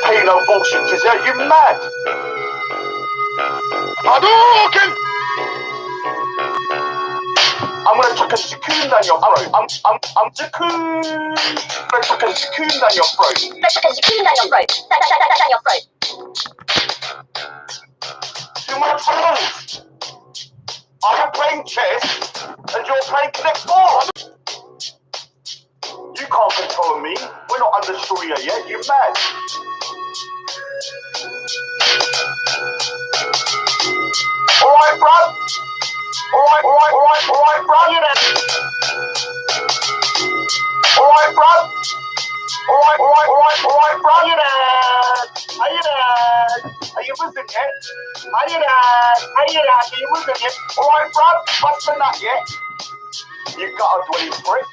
pay no bullshit, cause you mad. Hadouken! I'm gonna chuck a cocoon down your throat. I'm cocoon. I'm gonna chuck a cocoon down your throat. Down your throat. Too much rules. I'm playing chess and you're playing Connect 4. You can't control me. We're not under Sharia yet. You're mad. Alright, bruv. Alright, bruv. Alright, bruv. Alright, bruv. How you dad? Are you listening yet? How you dad? Are you listening yet? Alright, bruv. What's the nut yet? You got a bloody prick.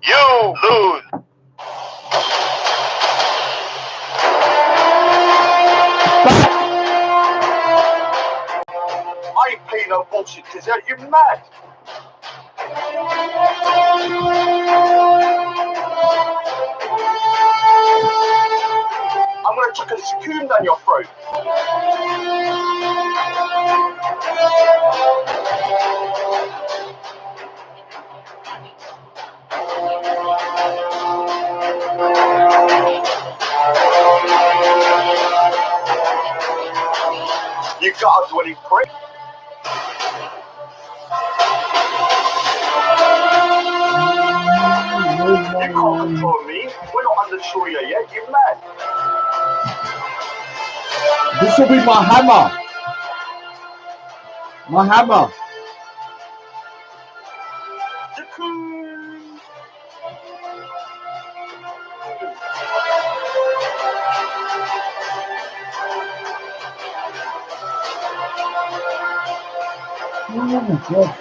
You lose. I ain't paying no bullshit, cause you're mad. I'm gonna chuck a cocoon down your throat. You got a bloody prick. You can't control me. We're not under Sharia yet. You're mad. This will be my hammer. My hammer. Oh my God.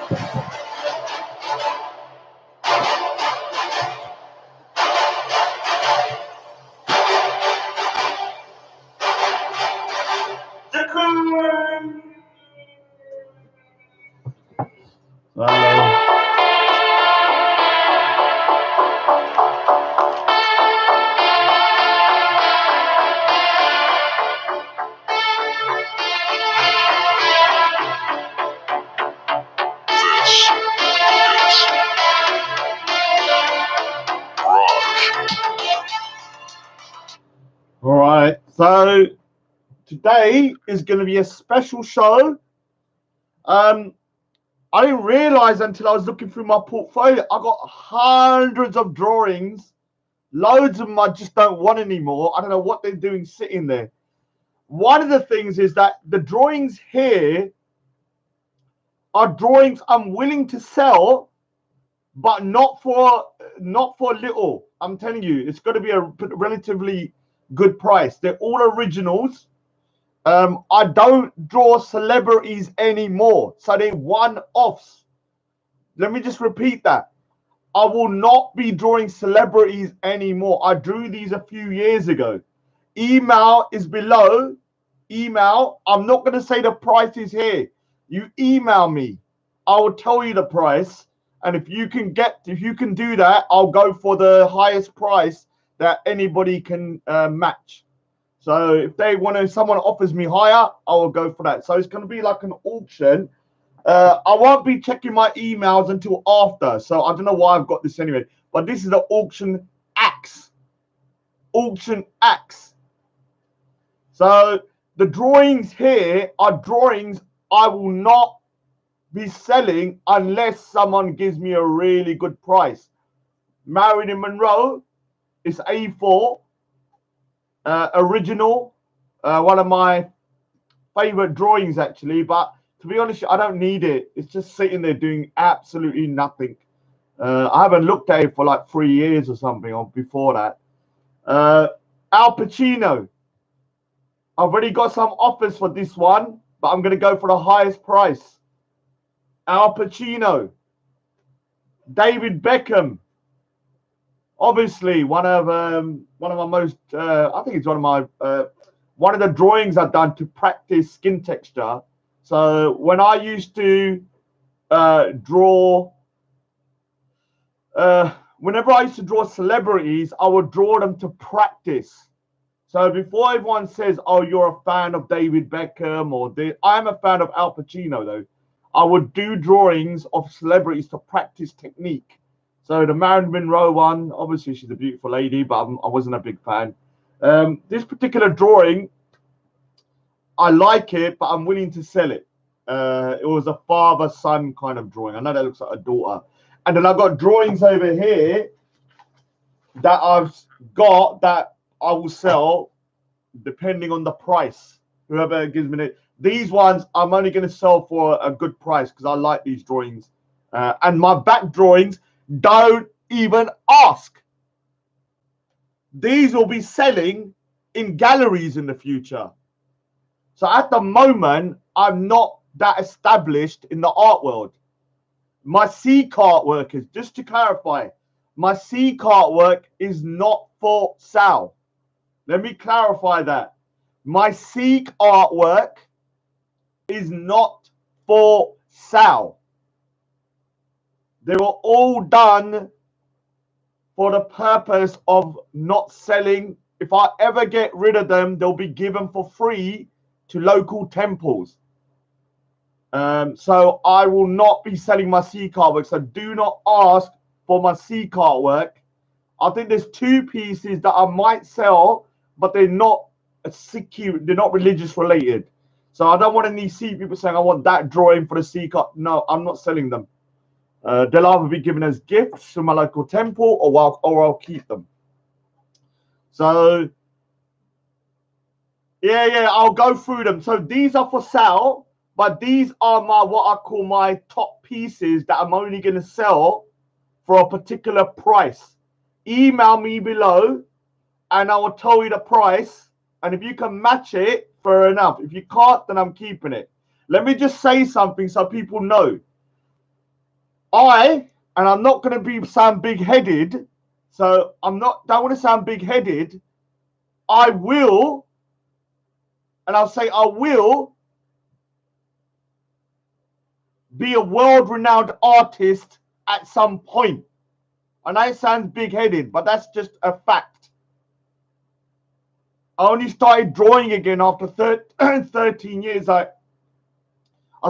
All right, so today is going to be a special show. I didn't realize until I was looking through my portfolio, I got hundreds of drawings. Loads of them I just don't want anymore. I don't know what they're doing sitting there. One of the things is that the drawings here are drawings I'm willing to sell, but not for little. I'm telling you, it's got to be a relatively good price. They're all originals. I don't draw celebrities anymore, so they're one-offs. Let me just repeat that. I will not be drawing celebrities anymore. I drew these a few years ago. Email is below. Email. I'm not going to say the price is here. You email me. I will tell you the price. And if you can do that, I'll go for the highest price that anybody can match. So if someone offers me higher, I will go for that. So it's going to be like an auction. I won't be checking my emails until after. So I don't know why I've got this anyway. But this is the auction axe. Auction axe. So the drawings here are drawings I will not be selling unless someone gives me a really good price. Marilyn Monroe is A4. Original. One of my favorite drawings, actually. But to be honest, I don't need it. It's just sitting there doing absolutely nothing. I haven't looked at it for like 3 years or something, or before that. Al Pacino. I've already got some offers for this one, but I'm going to go for the highest price. Al Pacino. David Beckham. Obviously, one of my most, I think it's one of the drawings I've done to practice skin texture. So when I used to draw, whenever I used to draw celebrities, I would draw them to practice. So before everyone says, "Oh, you're a fan of David Beckham," I'm a fan of Al Pacino, though. I would do drawings of celebrities to practice technique. So the Marilyn Monroe one, obviously she's a beautiful lady, but I wasn't a big fan. This particular drawing, I like it, but I'm willing to sell it. It was a father-son kind of drawing. I know that looks like a daughter. And then I've got drawings over here that I've got that I will sell depending on the price. Whoever gives me it. These ones I'm only going to sell for a good price because I like these drawings. And my back drawings, don't even ask. These will be selling in galleries in the future. So at the moment, I'm not that established in the art world. My Sikh artwork is, just to clarify, my Sikh artwork is not for sale. Let me clarify that. My Sikh artwork is not for sale. They were all done for the purpose of not selling. If I ever get rid of them, they'll be given for free to local temples. So I will not be selling my Sikh artwork. So do not ask for my Sikh artwork. I think there's two pieces that I might sell, but they're not Sikh, they're not religious related. So I don't want any Sikh people saying I want that drawing for the Sikh art. No, I'm not selling them. They'll either be given as gifts to my local temple, or I'll keep them. So yeah, I'll go through them. So these are for sale, but these are what I call my top pieces that I'm only going to sell for a particular price. Email me below, and I will tell you the price. And if you can match it, fair enough. If you can't, then I'm keeping it. Let me just say something so people know. I'm not going to sound big-headed, so don't want to sound big-headed. I will, and I'll say I will be a world-renowned artist at some point. And that sounds big-headed, but that's just a fact. I only started drawing again after 13 years. I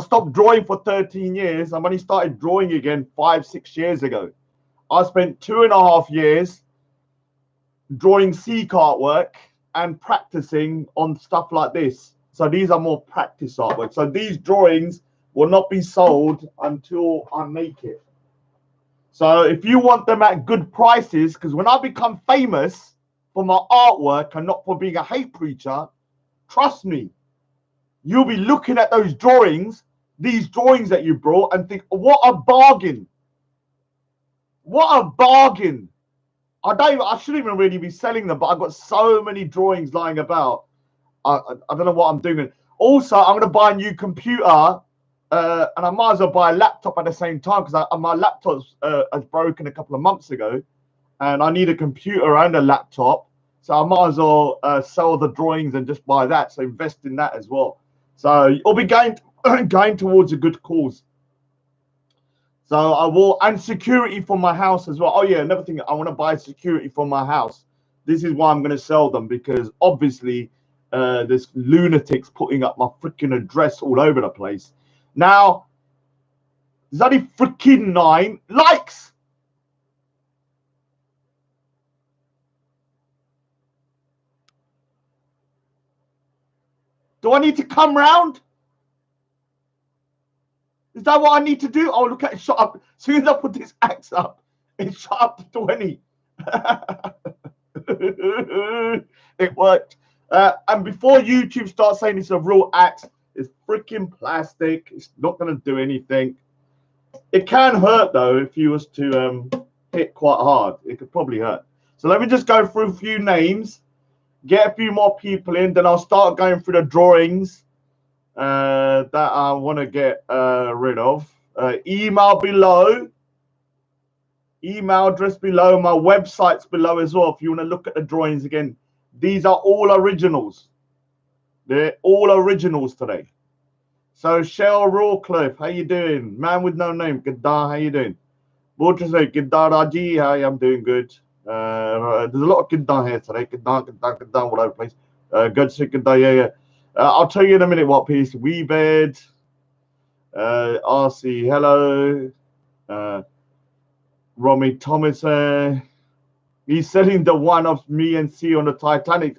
stopped drawing for 13 years. I've only started drawing again 5-6 years ago. I spent 2.5 years drawing Sikh artwork and practicing on stuff like this. So these are more practice artwork. So these drawings will not be sold until I make it. So if you want them at good prices, because when I become famous for my artwork and not for being a hate preacher, trust me, you'll be looking at those drawings, these drawings that you brought, and think, what a bargain. What a bargain. I shouldn't even really be selling them, but I've got so many drawings lying about. I don't know what I'm doing. Also, I'm going to buy a new computer, and I might as well buy a laptop at the same time, because my laptop has broken a couple of months ago, and I need a computer and a laptop. So I might as well sell the drawings and just buy that. So invest in that as well. So you'll be going towards a good cause. So I will, and security for my house as well. Oh yeah, another thing, I want to buy security for my house. This is why I'm going to sell them, because obviously there's lunatics putting up my freaking address all over the place. Now, there's only freaking 9 likes. Do I need to come round? Is that what I need to do? Oh, look at it, shot up. As soon as I put this axe up, it shot up to 20. It worked. And before YouTube starts saying it's a real axe, it's freaking plastic. It's not going to do anything. It can hurt, though, if you was to hit quite hard. It could probably hurt. So let me just go through a few names, get a few more people in, then I'll start going through the drawings that I want to get rid of. Email below, email address below. My website's below as well. If you want to look at the drawings again, these are all originals. They're all originals today. So Shell Rawcliffe, how you doing? Man with no name, Gadar, how you doing? Gadar Raji, hi, I'm doing good. There's a lot of Gadar here today. Gadar, all over the place. Good to see Gadar, yeah. I'll tell you in a minute what piece. Weebed, RC, hello. Romy Thomas, he's selling the one of me and C on the Titanic.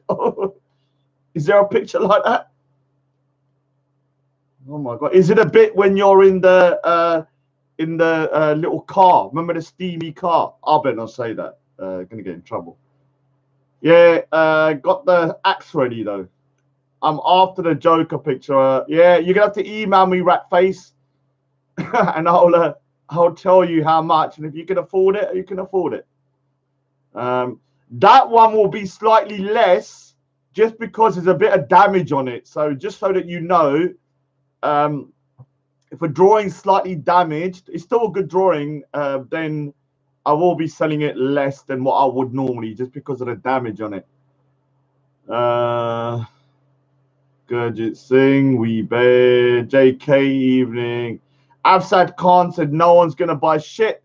Is there a picture like that? Oh my God! Is it a bit when you're in the little car? Remember the steamy car? I better not say that. Gonna get in trouble. Yeah, got the axe ready though. I'm after the Joker picture. Yeah, you're gonna have to email me, Ratface, and I'll tell you how much. And if you can afford it, you can afford it. That one will be slightly less, just because there's a bit of damage on it. So just so that you know. If a drawing's slightly damaged, it's still a good drawing, then I will be selling it less than what I would normally, just because of the damage on it. Gurjit Singh, Weebed, JK Evening. Afsad Khan said no one's going to buy shit.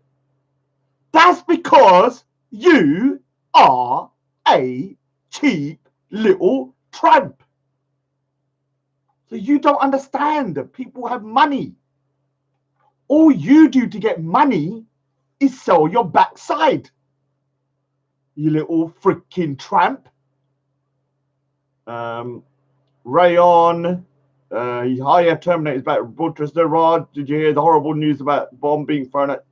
That's because you are a cheap little tramp. So you don't understand that people have money. All you do to get money is sell your backside. You little freaking tramp. Rayon, hiya, Terminator's back. Buttress the Rod. Did you hear the horrible news about bomb being thrown at?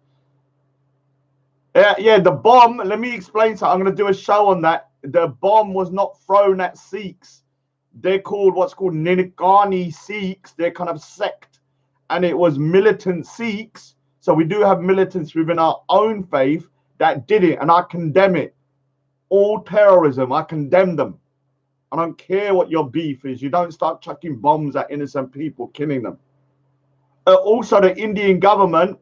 Yeah, the bomb. Let me explain something. I'm going to do a show on that. The bomb was not thrown at Sikhs. They're called what's called Ninigani Sikhs. They're kind of sect. And it was militant Sikhs. So we do have militants within our own faith that did it. And I condemn it. All terrorism, I condemn them. I don't care what your beef is. You don't start chucking bombs at innocent people, killing them. Also, the Indian government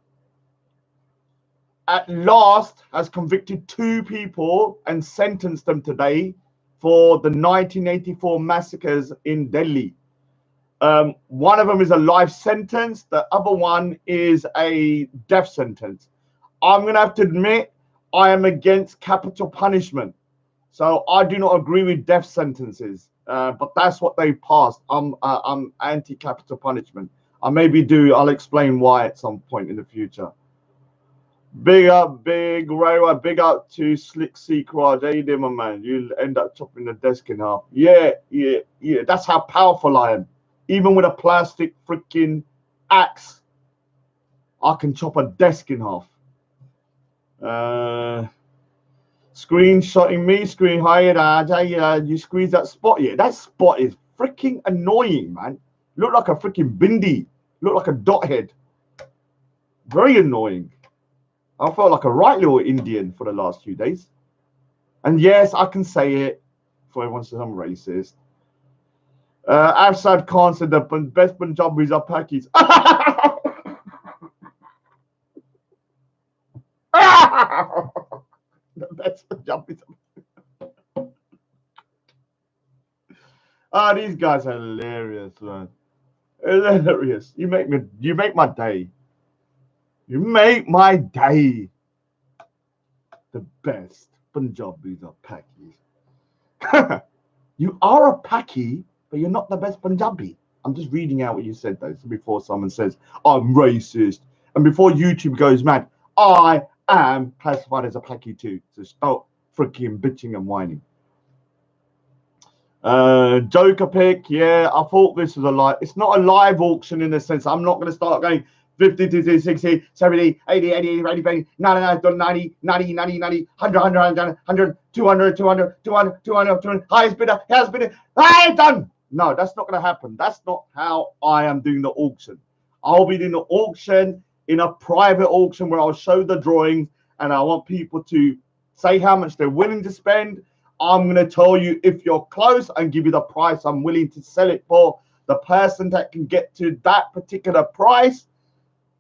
at last has convicted 2 people and sentenced them today for the 1984 massacres in Delhi. One of them is a life sentence. The other one is a death sentence. I'm going to have to admit, I am against capital punishment. So I do not agree with death sentences. But that's what they passed. I'm anti-capital punishment. I'll explain why at some point in the future. Big up, Big Ray. Big up to Slick Sikh Raj. How you doing, my man? You'll end up chopping the desk in half. Yeah. That's how powerful I am. Even with a plastic freaking axe, I can chop a desk in half. Screenshotting me. You squeeze that spot. Yeah, that spot is freaking annoying, man. Look like a freaking bindi. Look like a dot head. Very annoying. I felt like a right little Indian for the last few days. And yes, I can say it before everyone says I'm racist. Afsad Khan said the best Punjabis are Pakis. The best Punjabis are these guys are hilarious, man. Hilarious. You make my day. You make my day. The best Punjabis are Pakis. You are a Paki, but you're not the best Punjabi. I'm just reading out what you said, though, so before someone says, I'm racist. And before YouTube goes mad, I am classified as a Paki too. So stop freaking bitching and whining. Joker pick, yeah, I thought this was a live. It's not a live auction in a sense. I'm not going to start going 50, 60, 60, 70, 80, 80, 80, 80, 90, 90, 90, 90, 100, 100, 100, 200, 200, 200, 200, 200, highest bidder, hey, done. No, that's not going to happen. That's not how I am doing the auction. I'll be doing the auction in a private auction where I'll show the drawings and I want people to say how much they're willing to spend. I'm going to tell you if you're close and give you the price I'm willing to sell it for. The person that can get to that particular price,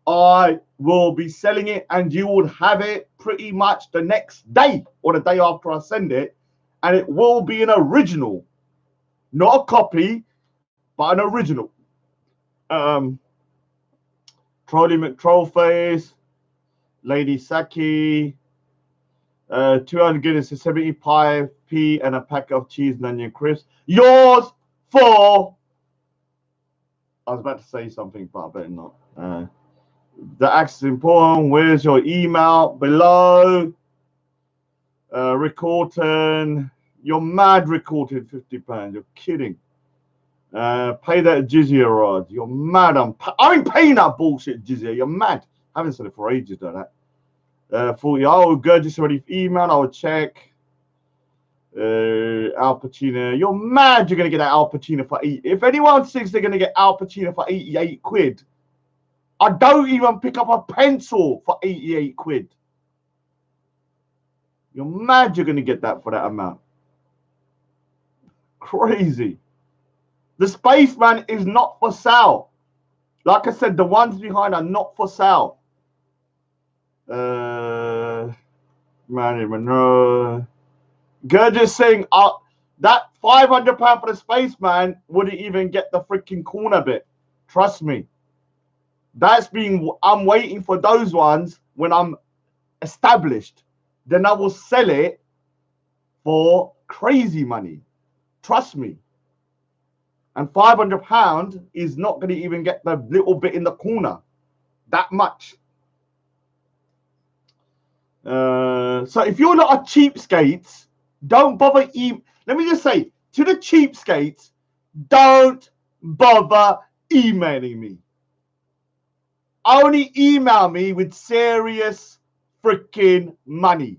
I will be selling it, and you would have it pretty much the next day or the day after I send it, and it will be an original, not a copy, but an original. Trolly McTrollface, Lady Saki, 200 Guinness to 75p, and a pack of cheese and onion crisps. Yours for. I was about to say something, but I better not. The access is important. Where's your email? Below. Rick Horton. You're mad, Rick Horton, £50. You're kidding. Pay that jizya, Rod. You're mad. I ain't paying that bullshit jizya. You're mad. I haven't said it for ages, though, that. 40. Oh, good. Just already emailed. I'll check. Al Pacino. You're mad. You're going to get that Al Pacino for 80. If anyone thinks they're going to get Al Pacino for 88 quid, I don't even pick up a pencil for 88 quid. You're mad you're going to get that for that amount. Crazy. The Spaceman is not for sale. Like I said, the ones behind are not for sale. Manny Monroe. Gurge saying that £500 for the Spaceman wouldn't even get the freaking corner bit. Trust me. I'm waiting for those ones when I'm established. Then I will sell it for crazy money. Trust me. And £500 is not going to even get the little bit in the corner. That much. So if you're not a cheapskates, don't bother. Let me just say to the cheapskates, don't bother emailing me. Only email me with serious freaking money,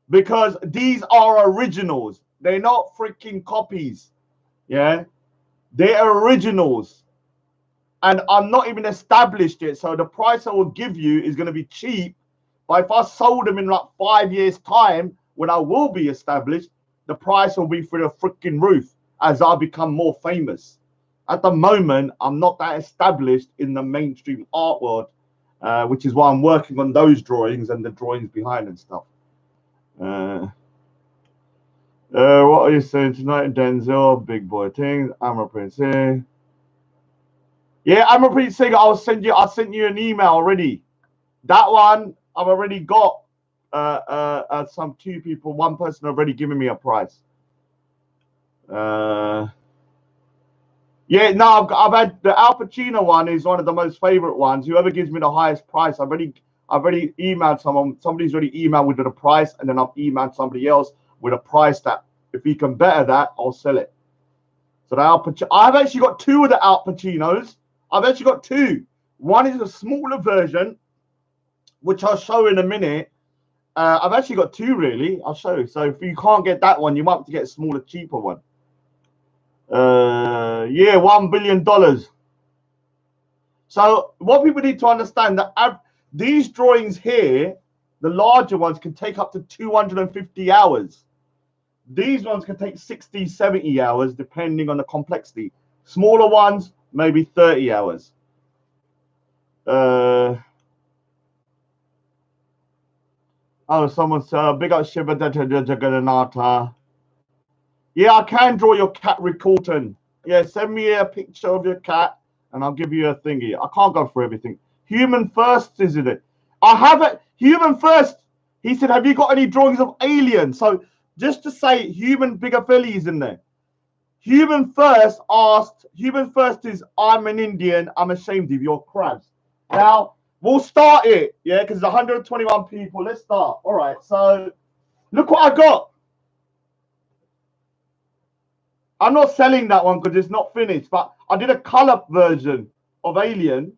because these are originals. They're not freaking copies. Yeah, they're originals, and I'm not even established yet. So the price I will give you is going to be cheap. But if I sold them in like 5 years' time, when I will be established, the price will be through the freaking roof as I become more famous. At the moment, I'm not that established in the mainstream art world, which is why I'm working on those drawings and the drawings behind and stuff. What are you saying tonight, Denzel? Big boy things. Amra Singh. Yeah, Amra Singh. I sent you an email already. That one I've already got. Some 2 people. One person already given me a price. Yeah, no, I've had the Al Pacino one is one of the most favorite ones. Whoever gives me the highest price, I've already emailed someone. Somebody's already emailed with the price, and then I've emailed somebody else with a price that if he can better that, I'll sell it. So the Al Pacino, I've actually got 2 of the Al Pacinos. I've actually got 2. One is a smaller version, which I'll show in a minute. I've actually got 2 really. I'll show you. So if you can't get that one, you might have to get a smaller, cheaper one. Yeah, $1 billion. So what people need to understand that these drawings here, the larger ones, can take up to 250 hours. These ones can take 60, 70 hours, depending on the complexity. Smaller ones, maybe 30 hours. Oh, someone said, big up Shiva Jagannatha. Yeah, I can draw your cat, Rick Horton. Yeah, send me a picture of your cat and I'll give you a thingy. I can't go through everything. Human First, isn't it? I have it. Human First. He said, have you got any drawings of aliens? So just to say, Human Bigafeli is in there. Human First asked, Human First is, I'm an Indian. I'm ashamed of your crabs. Now, we'll start it. Yeah, because there's 121 people. Let's start. All right. So look what I got. I'm not selling that one because it's not finished, but I did a color version of Alien.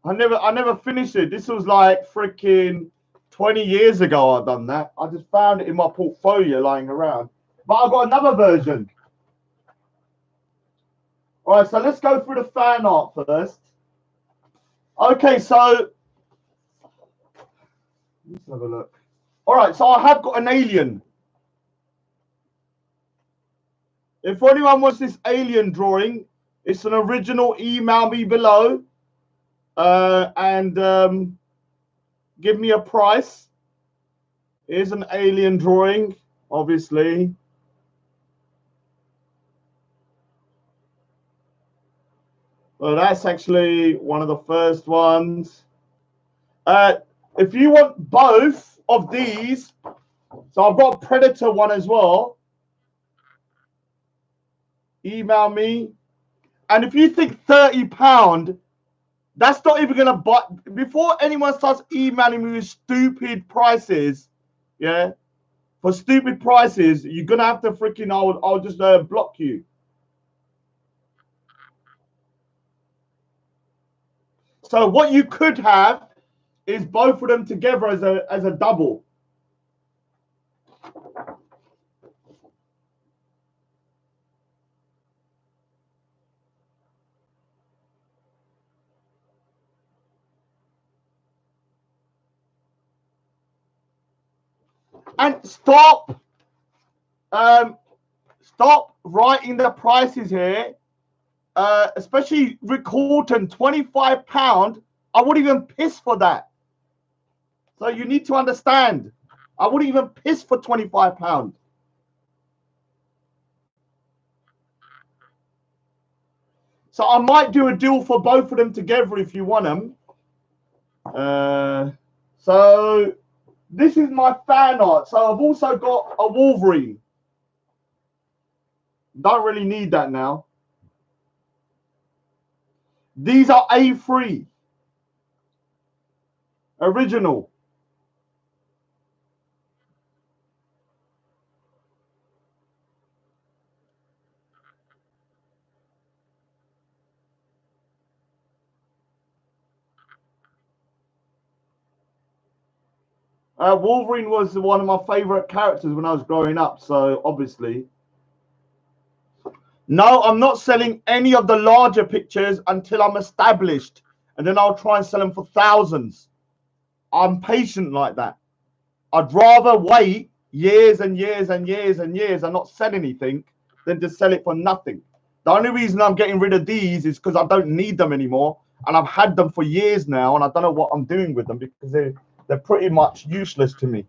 I never finished it. This was like freaking 20 years ago I've done that. I just found it in my portfolio lying around. But I've got another version. All right, so let's go through the fan art first. Okay, so let's have a look. All right, so I have got an alien. If anyone wants this alien drawing, it's an original. Email me below and give me a price. Here's an alien drawing, obviously. Well, that's actually one of the first ones. If you want both of these, so I've got a Predator one as well. Email me. And if you think £30, that's not even going to buy. Before anyone starts emailing me with stupid prices, yeah, for stupid prices, you're going to have to freaking, I'll just block you. So what you could have is both of them together as a double. And stop writing the prices here, especially Rick Horton, £25. I wouldn't even piss for that. So you need to understand, I wouldn't even piss for £25. So I might do a deal for both of them together if you want them. So this is my fan art. So I've also got a Wolverine. Don't really need that now. These are A3. Original. Wolverine was one of my favorite characters when I was growing up, so obviously. No, I'm not selling any of the larger pictures until I'm established, and then I'll try and sell them for thousands. I'm patient like that. I'd rather wait years and years and years and years and not sell anything than to sell it for nothing. The only reason I'm getting rid of these is because I don't need them anymore, and I've had them for years now, and I don't know what I'm doing with them because they're pretty much useless to me.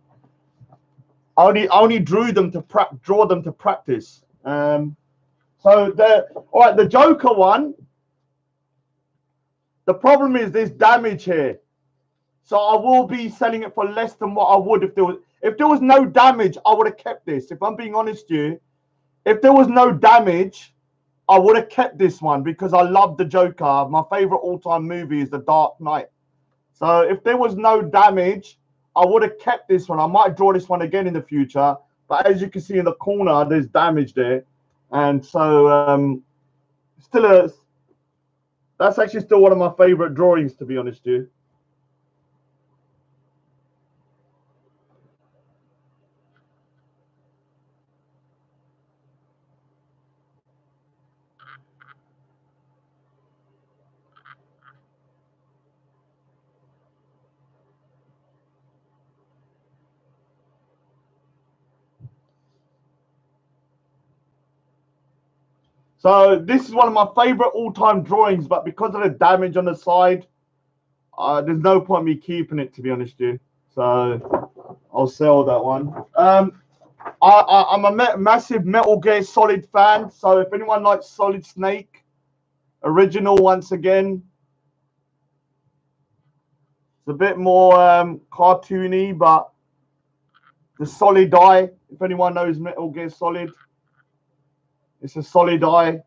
I only draw them to practice. So all right, the Joker one. The problem is there's damage here, so I will be selling it for less than what I would if there was no damage. I would have kept this. If I'm being honest with you, if there was no damage, I would have kept this one because I love the Joker. My favorite all-time movie is The Dark Knight. So if there was no damage, I would have kept this one. I might draw this one again in the future, but as you can see in the corner, there's damage there, and so that's actually still one of my favorite drawings, to be honest with you. So this is one of my favorite all-time drawings, but because of the damage on the side, there's no point me keeping it, to be honest with you. So I'll sell that one. I'm a massive Metal Gear Solid fan, so if anyone likes Solid Snake, original once again, it's a bit more cartoony, but the Solid Eye, if anyone knows Metal Gear Solid, it's a Solid Eye.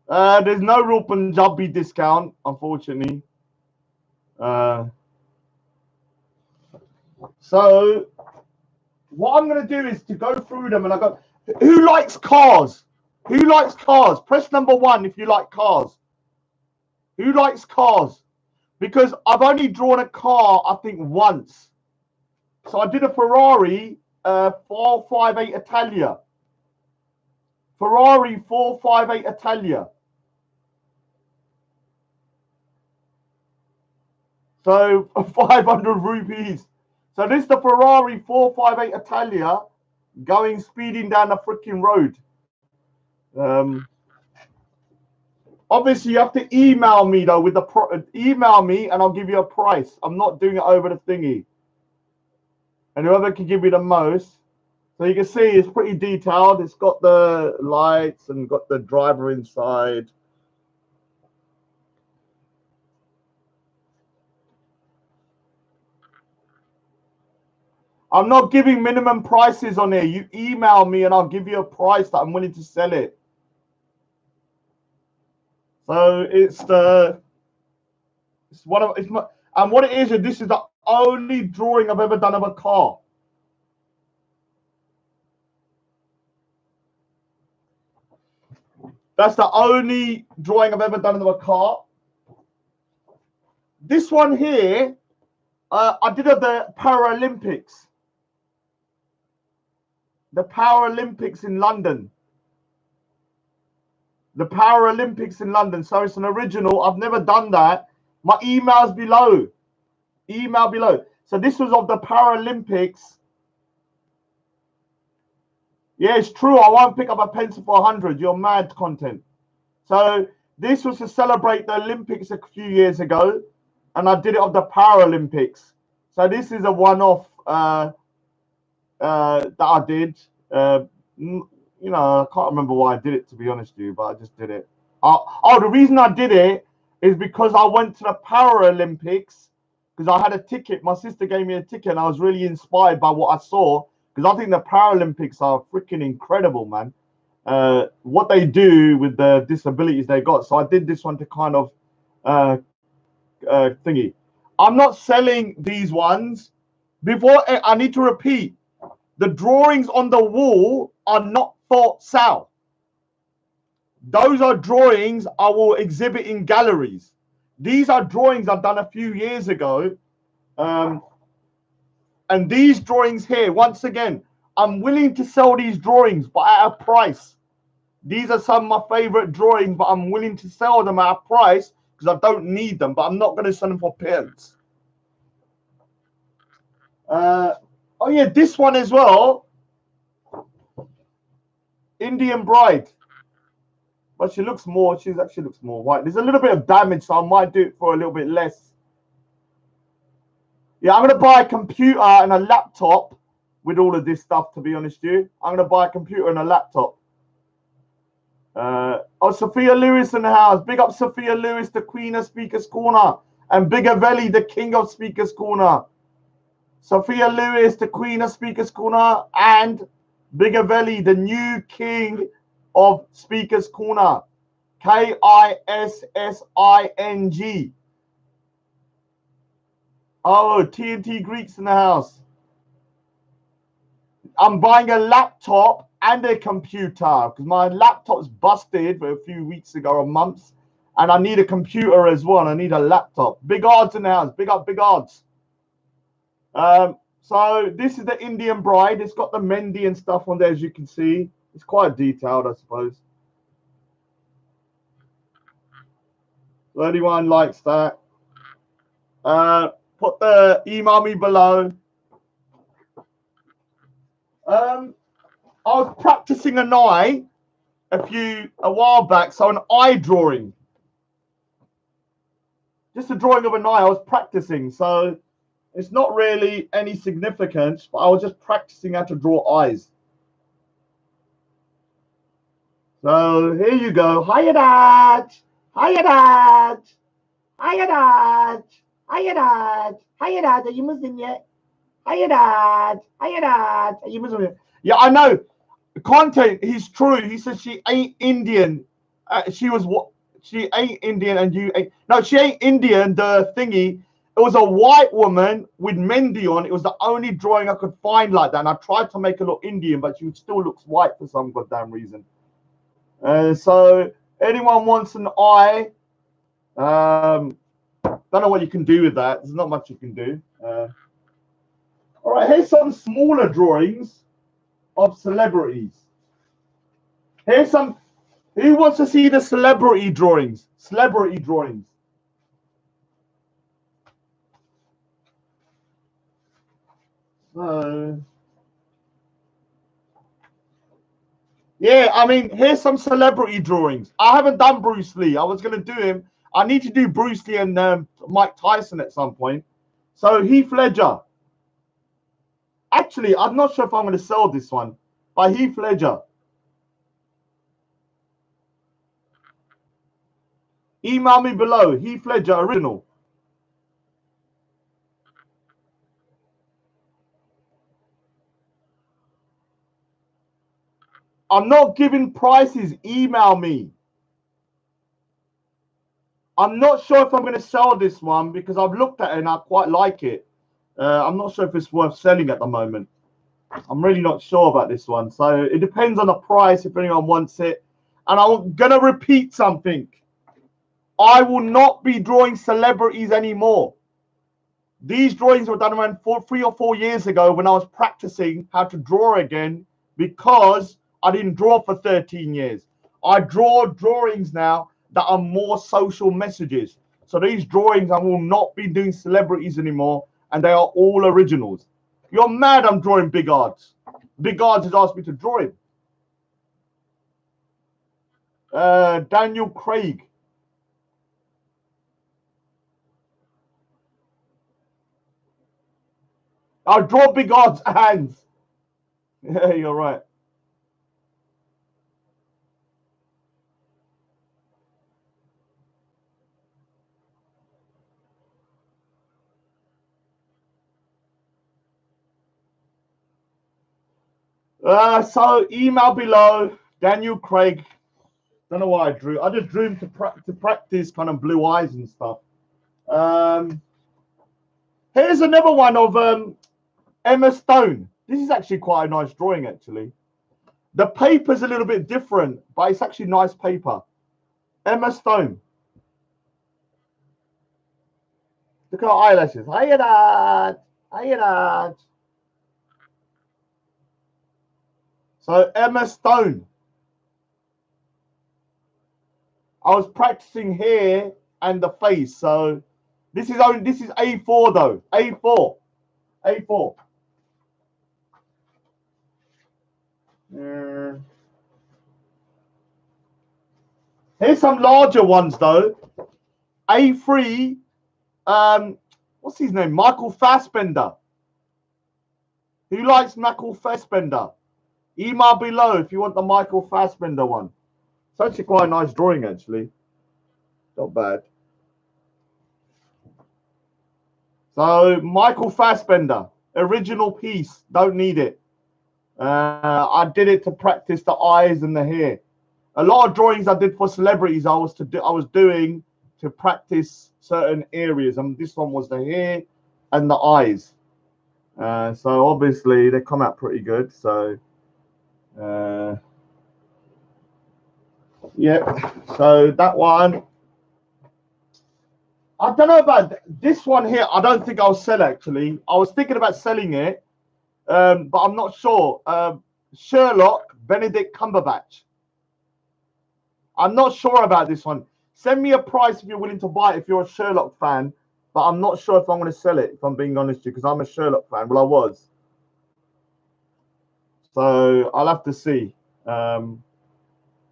There's no real Punjabi discount, unfortunately. So what I'm going to do is to go through them, and I go, who likes cars? Who likes cars? Press number 1 if you like cars. Who likes cars? Because I've only drawn a car, I think, once. So I did a Ferrari 458 Italia. Ferrari 458 Italia. So 500 rupees. So this is the Ferrari 458 Italia going speeding down the freaking road. Obviously, you have to email me though with the email me, and I'll give you a price. I'm not doing it over the thingy. And whoever can give me the most. So you can see it's pretty detailed. It's got the lights and got the driver inside. I'm not giving minimum prices on here. You email me and I'll give you a price that I'm willing to sell it. So it's and what it is this is the only drawing I've ever done of a car. That's the only drawing I've ever done of a car. This one here, I did at the Paralympics. The Paralympics in London. The Paralympics in London. So it's an original. I've never done that. My email's below. Email below. So this was of the Paralympics. Yeah, it's true. I won't pick up a pencil for 100. You're mad content. So this was to celebrate the Olympics a few years ago. And I did it of the Paralympics. So this is a one-off that I did. You know, I can't remember why I did it, to be honest with you, but I just did it. Oh, the reason I did it is because I went to the Paralympics because I had a ticket. My sister gave me a ticket and I was really inspired by what I saw because I think the Paralympics are freaking incredible, man. What they do with the disabilities they got. So I did this one to kind of thingy. I'm not selling these ones. Before, I need to repeat, the drawings on the wall are not for sale. Those are drawings I will exhibit in galleries. These are drawings I've done a few years ago. And these drawings here, once again, I'm willing to sell these drawings, but at a price. These are some of my favorite drawings, but I'm willing to sell them at a price because I don't need them, but I'm not going to sell them for pence. Oh yeah, this one as well. Indian bride. But she looks more, she actually looks more white. There's a little bit of damage, so I might do it for a little bit less. Yeah, I'm going to buy a computer and a laptop with all of this stuff, to be honest with you. I'm going to buy a computer and a laptop. Oh, Sophia Lewis in the house. Big up Sophia Lewis, the Queen of Speaker's Corner. And Big Avelli, the King of Speaker's Corner. Sophia Lewis, the Queen of Speaker's Corner. And Big Avelli, the new King of Speaker's Corner. Kissing. Oh, TNT Greeks in the house. I'm buying a laptop and a computer because my laptop's busted for a few weeks ago or months, and I need a computer as well. I need a laptop. Big odds in the house. Big up, big odds. So this is the Indian bride. It's got the Mendy and stuff on there, as you can see. It's quite detailed, I suppose. So anyone likes that, put the email me below. I was practicing an eye a while back, so an eye drawing. Just a drawing of an eye I was practicing, so it's not really any significance, but I was just practicing how to draw eyes. So here you go. Hiya, Dad. Hiya, Dad. Hiya, Dad. Hiya, Dad. Hiya, Dad. Are you Muslim yet? Hiya, Dad. Hiya, Dad. Are you Muslim yet? Yeah, I know. Content, he's true. He says she ain't Indian. She was what? She ain't Indian, and you ain't. No, she ain't Indian. The thingy. It was a white woman with Mendy on. It was the only drawing I could find like that, and I tried to make her look Indian, but she still looks white for some goddamn reason. So anyone wants an eye? Don't know what you can do with that. There's not much you can do. All right, here's some smaller drawings of celebrities. Here's some. Who wants to see the celebrity drawings? Celebrity drawings. Yeah, I mean, here's some celebrity drawings. I haven't done Bruce Lee. I was going to do him. I need to do Bruce Lee and Mike Tyson at some point. So Heath Ledger. Actually, I'm not sure if I'm going to sell this one. By Heath Ledger. Email me below. Heath Ledger original. I'm not giving prices. Email me. I'm not sure if I'm going to sell this one because I've looked at it and I quite like it. I'm not sure if it's worth selling at the moment. I'm really not sure about this one. So it depends on the price if anyone wants it. And I'm going to repeat something. I will not be drawing celebrities anymore. These drawings were done around 3 or 4 years ago when I was practicing how to draw again because I didn't draw for 13 years. I draw drawings now that are more social messages. So these drawings, I will not be doing celebrities anymore, and they are all originals. You're mad I'm drawing Big Arts. Big Arts has asked me to draw him. Daniel Craig. I'll draw Big Arts hands. Yeah, you're right. So email below, Daniel Craig. Don't know what I drew. I just drew him to practice kind of blue eyes and stuff. Here's another one of Emma Stone. This is actually quite a nice drawing, actually. The paper's a little bit different, but it's actually nice paper. Emma Stone. Look at her eyelashes. Hiya, Dad. Hiya, Dad. So Emma Stone. I was practicing here and the face. So this is A4 though. A4. A4. Here's some larger ones though. A3. What's his name? Michael Fassbender. Who likes Michael Fassbender? Email below if you want the Michael Fassbender one. It's actually quite a nice drawing, actually. Not bad. So, Michael Fassbender, original piece. Don't need it. I did it to practice the eyes and the hair. A lot of drawings I did for celebrities, I was doing to practice certain areas, and this one was the hair and the eyes. So obviously they come out pretty good. So. Yeah, so that one. I don't know about this one here. I don't think I'll sell actually. I was thinking about selling it, but I'm not sure. Sherlock, Benedict Cumberbatch. I'm not sure about this one. Send me a price if you're willing to buy it if you're a Sherlock fan, but I'm not sure if I'm going to sell it, if I'm being honest with you, because I'm a Sherlock fan. Well, I was. So I'll have to see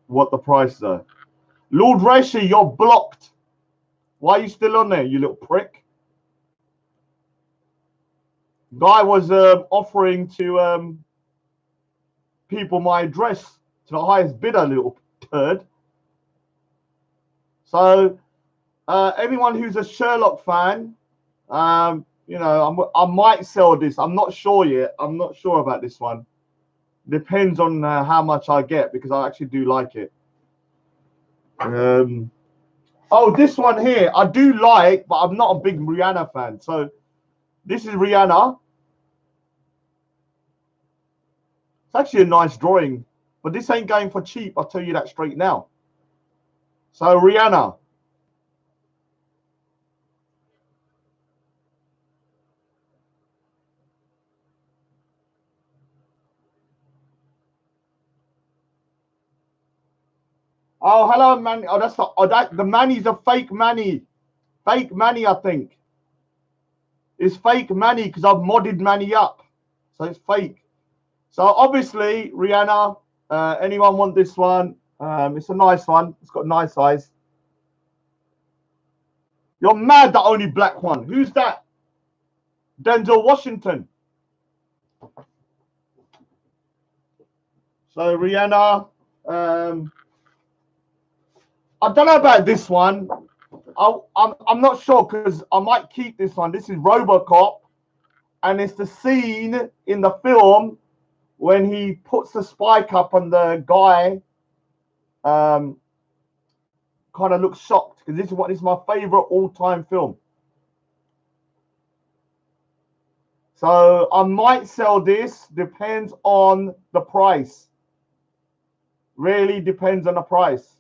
what the prices are. Lord Reshi, you're blocked. Why are you still on there, you little prick? Guy was offering to people my address to the highest bidder, little turd. So anyone who's a Sherlock fan, you know, I might sell this. I'm not sure yet. I'm not sure about this one. Depends on how much I get because I actually do like it. Oh, this one here I do like, but I'm not a big Rihanna fan. So this is Rihanna. It's actually a nice drawing, but this ain't going for cheap. I'll tell you that straight now. So Rihanna. Oh, hello, man. Oh, that's not. Oh, the Manny's a fake Manny. Fake Manny, I think. It's fake Manny because I've modded Manny up. So it's fake. So obviously, Rihanna, anyone want this one? It's a nice one. It's got nice eyes. You're mad, the only black one. Who's that? Denzel Washington. So Rihanna, I don't know about this one. I'm not sure because I might keep this one. This is RoboCop, and it's the scene in the film when he puts the spike up and the guy kind of looks shocked because this is my favorite all-time film. So I might sell this. Depends on the price. Really depends on the price.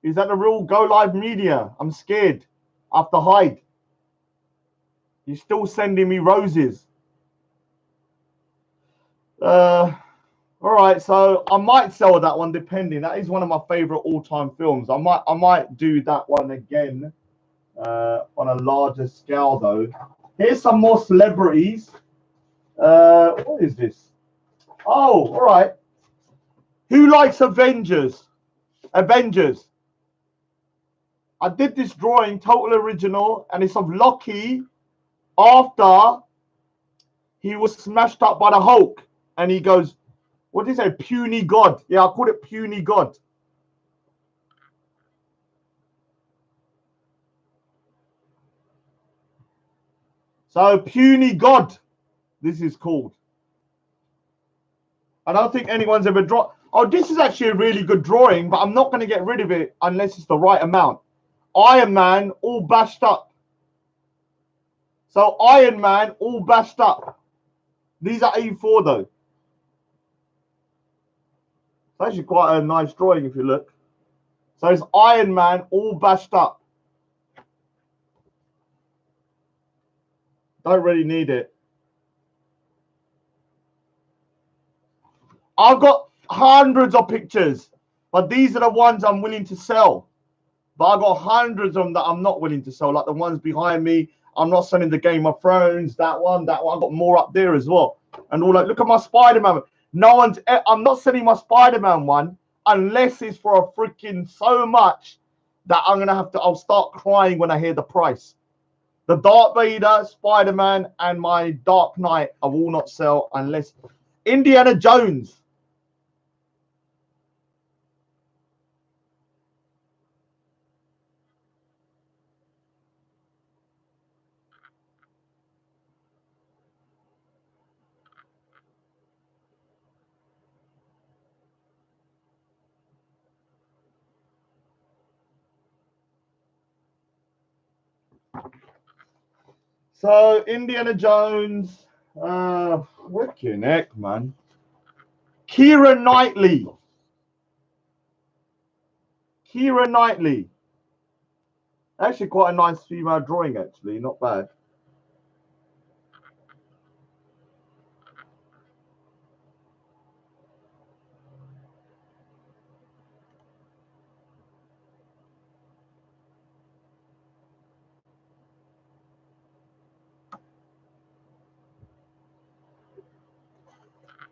Is that the real Go Live Media? I'm scared. I have to hide. You're still sending me roses. All right, so I might sell that one depending. That is one of my favorite all-time films. I might do that one again on a larger scale though. Here's some more celebrities. What is this? Oh, all right. Who likes Avengers? Avengers. I did this drawing, total original, and it's of Loki after he was smashed up by the Hulk. And he goes, what did he say? Puny God. Yeah, I called it Puny God. So, Puny God, this is called. I don't think anyone's ever drawn. Oh, this is actually a really good drawing, but I'm not going to get rid of it unless it's the right amount. Iron Man all bashed up. So Iron Man all bashed up. These are A4 though. It's actually quite a nice drawing if you look. So it's Iron Man all bashed up. Don't really need it. I've got hundreds of pictures, but these are the ones I'm willing to sell. But I've got hundreds of them that I'm not willing to sell, like the ones behind me. I'm not selling the Game of Thrones, that one. I've got more up there as well. And all like, look at my Spider-Man. I'm not selling my Spider-Man one unless it's for a freaking so much that I'll start crying when I hear the price. The Darth Vader, Spider-Man, and my Dark Knight I will not sell unless Indiana Jones. So Indiana Jones, wicked heck, man. Keira Knightley. Keira Knightley. Actually, quite a nice female drawing, actually. Not bad.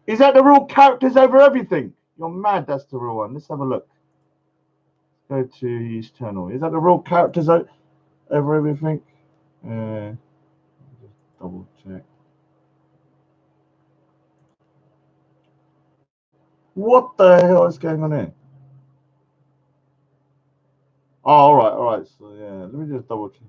Is that the real characters over everything? You're mad, that's the real one. Let's have a look. Go to his channel. Is that the real characters over everything? Just double check. What the hell is going on here? Oh, all right. So yeah, let me just double check.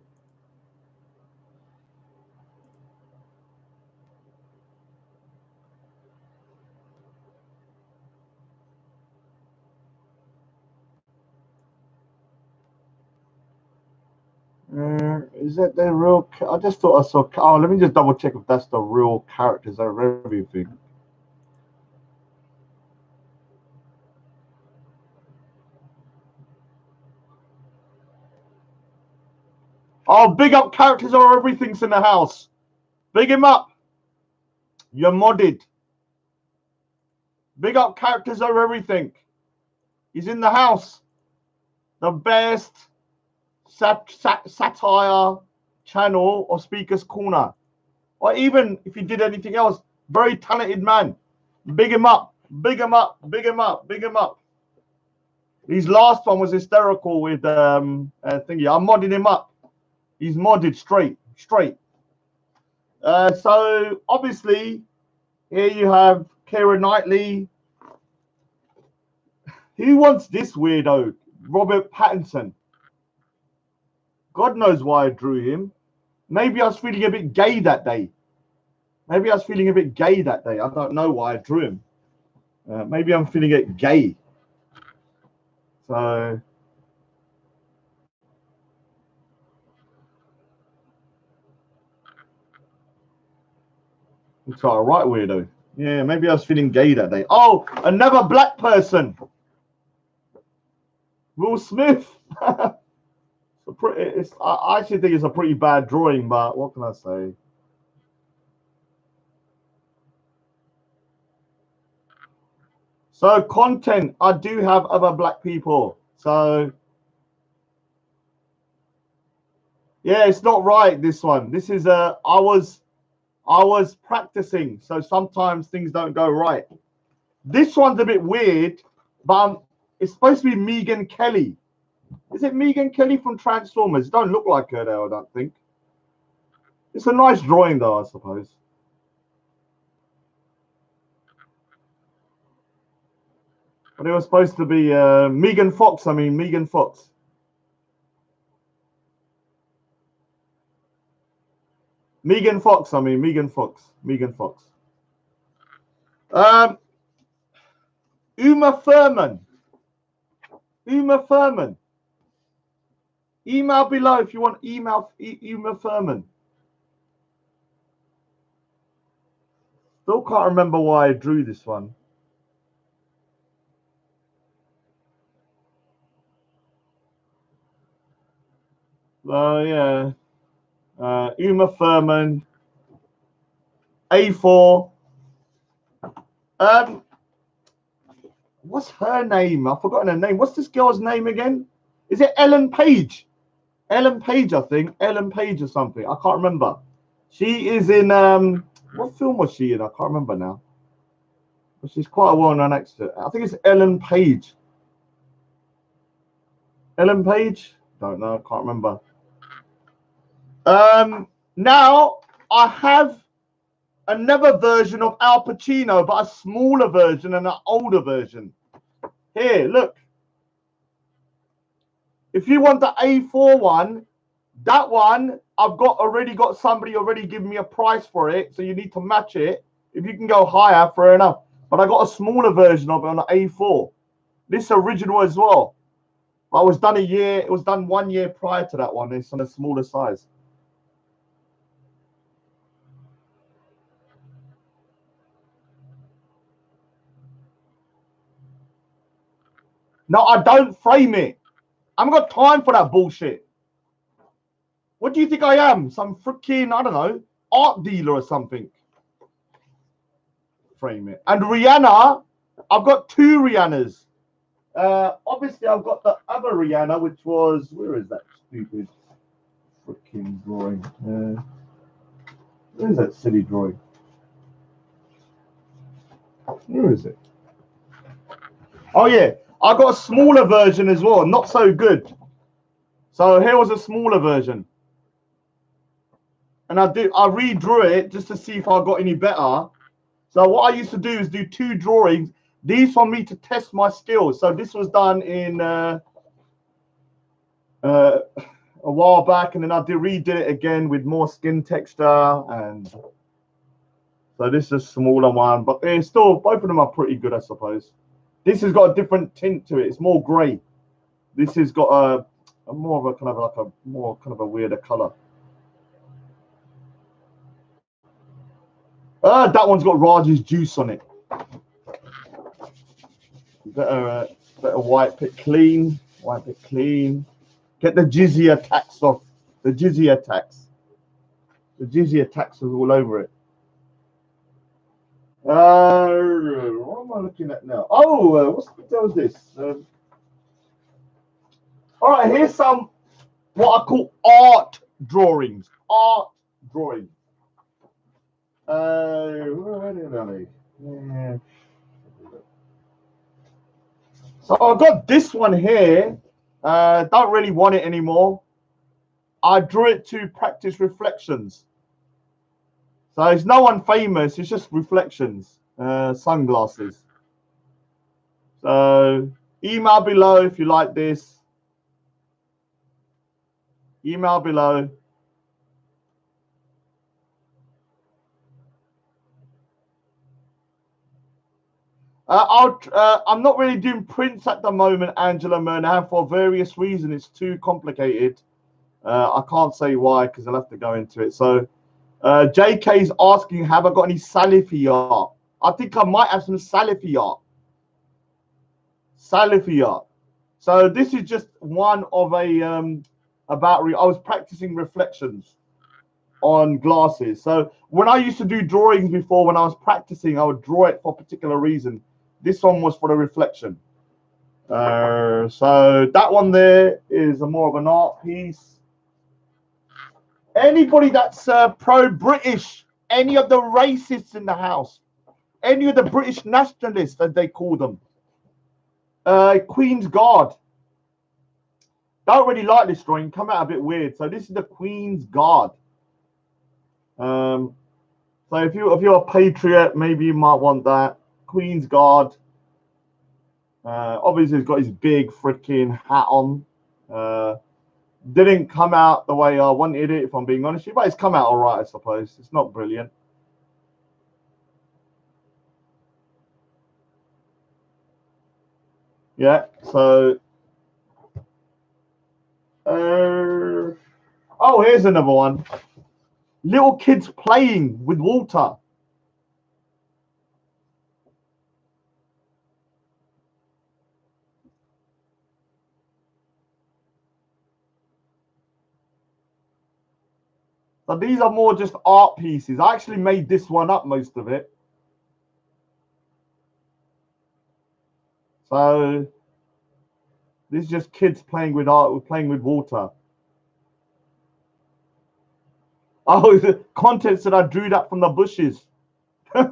Is that the real? I just thought I saw. Oh, let me just double check if that's the real characters over everything. Oh, big up characters over everything's in the house. Big him up. You're modded. Big up characters over everything. He's in the house. The best satire channel or Speaker's Corner. Or even if he did anything else, very talented man. Big him up, big him up, big him up, big him up. His last one was hysterical with thingy. I'm modding him up. He's modded straight. So obviously, here you have Keira Knightley. Who wants this weirdo? Robert Pattinson. God knows why I drew him. Maybe I was feeling a bit gay that day. I don't know why I drew him. Maybe I'm feeling it gay. So it's all right, weirdo. Yeah, maybe I was feeling gay that day. Oh, another black person. Will Smith. I actually think it's a pretty bad drawing, but what can I say? So content, I do have other black people. So yeah, it's not right, this one. This is I was practicing, so sometimes things don't go right. This one's a bit weird, but it's supposed to be Megan Kelly. Is it Megan Kelly from Transformers? Don't look like her though, I don't think. It's a nice drawing though, I suppose. But it was supposed to be Megan Fox. Megan Fox. Megan Fox. Uma Thurman. Email below if you want email Uma Thurman. Still can't remember why I drew this one. Yeah. Uma Thurman. A4. What's her name? I've forgotten her name. What's this girl's name again? Is it Ellen Page? Ellen Page, I think. Ellen Page or something. I can't remember. She is in what film was she in? I can't remember now. But she's quite a well-known actor. I think it's Ellen Page. Ellen Page? Don't know. I can't remember. Now I have another version of Al Pacino, but a smaller version and an older version. Here, look. If you want the A4 one, that one, I've already got somebody giving me a price for it, so you need to match it. If you can go higher, fair enough. But I got a smaller version of it on the A4. This original as well. But it was done it was done 1 year prior to that one. It's on a smaller size. No, I don't frame it. I haven't got time for that bullshit. What do you think I am? Some freaking, I don't know, art dealer or something. Frame it. And Rihanna, I've got 2 Rihannas. Obviously, I've got the other Rihanna, which was, where is that stupid freaking drawing? Where is that silly drawing? Where is it? Oh, yeah. I got a smaller version as well. Not so good. So here was a smaller version. And I redrew it just to see if I got any better. So what I used to do is do 2 drawings. These for me to test my skills. So this was done in a while back, and then I redid it again with more skin texture. And so this is a smaller one, but they're still, both of them are pretty good, I suppose. This has got a different tint to it. It's more grey. This has got a more of a kind of like a more kind of a weirder color. That one's got Raj's juice on it. Better wipe it clean. Get the jizya tax off. The jizya tax is all over it. What am I looking at now? Oh, what the hell is this? All right, here's some what I call art drawings. Art drawings. Where did I? Yeah. So I've got this one here. Don't really want it anymore. I drew it to practice reflections. So it's no one famous. It's just reflections. Sunglasses. So email below if you like this. Email below. I'm not really doing prints at the moment, Angela Murnau, for various reasons. It's too complicated. I can't say why because I'll have to go into it. So JK's asking, have I got any Salafi art? I think I might have some Salafi art. Salafi art. So this is just one of a I was practicing reflections on glasses. So when I used to do drawings before, when I was practicing, I would draw it for a particular reason. This one was for the reflection. So that one there is more of an art piece. Anybody that's pro-British, any of the racists in the house, any of the British nationalists, as they call them, Queen's Guard. Don't really like this drawing. Come out a bit weird. So this is the Queen's Guard. So if you're a patriot, maybe you might want that. Queen's Guard. Obviously, he's got his big freaking hat on. Didn't come out the way I wanted it, if I'm being honest with you, but it's come out all right, I suppose. It's not brilliant. Yeah, so oh, here's another one. Little kids playing with water. So these are more just art pieces. I actually made this one up, most of it. So this is just kids playing with art, playing with water. Oh, the content said I drew that from the bushes. See,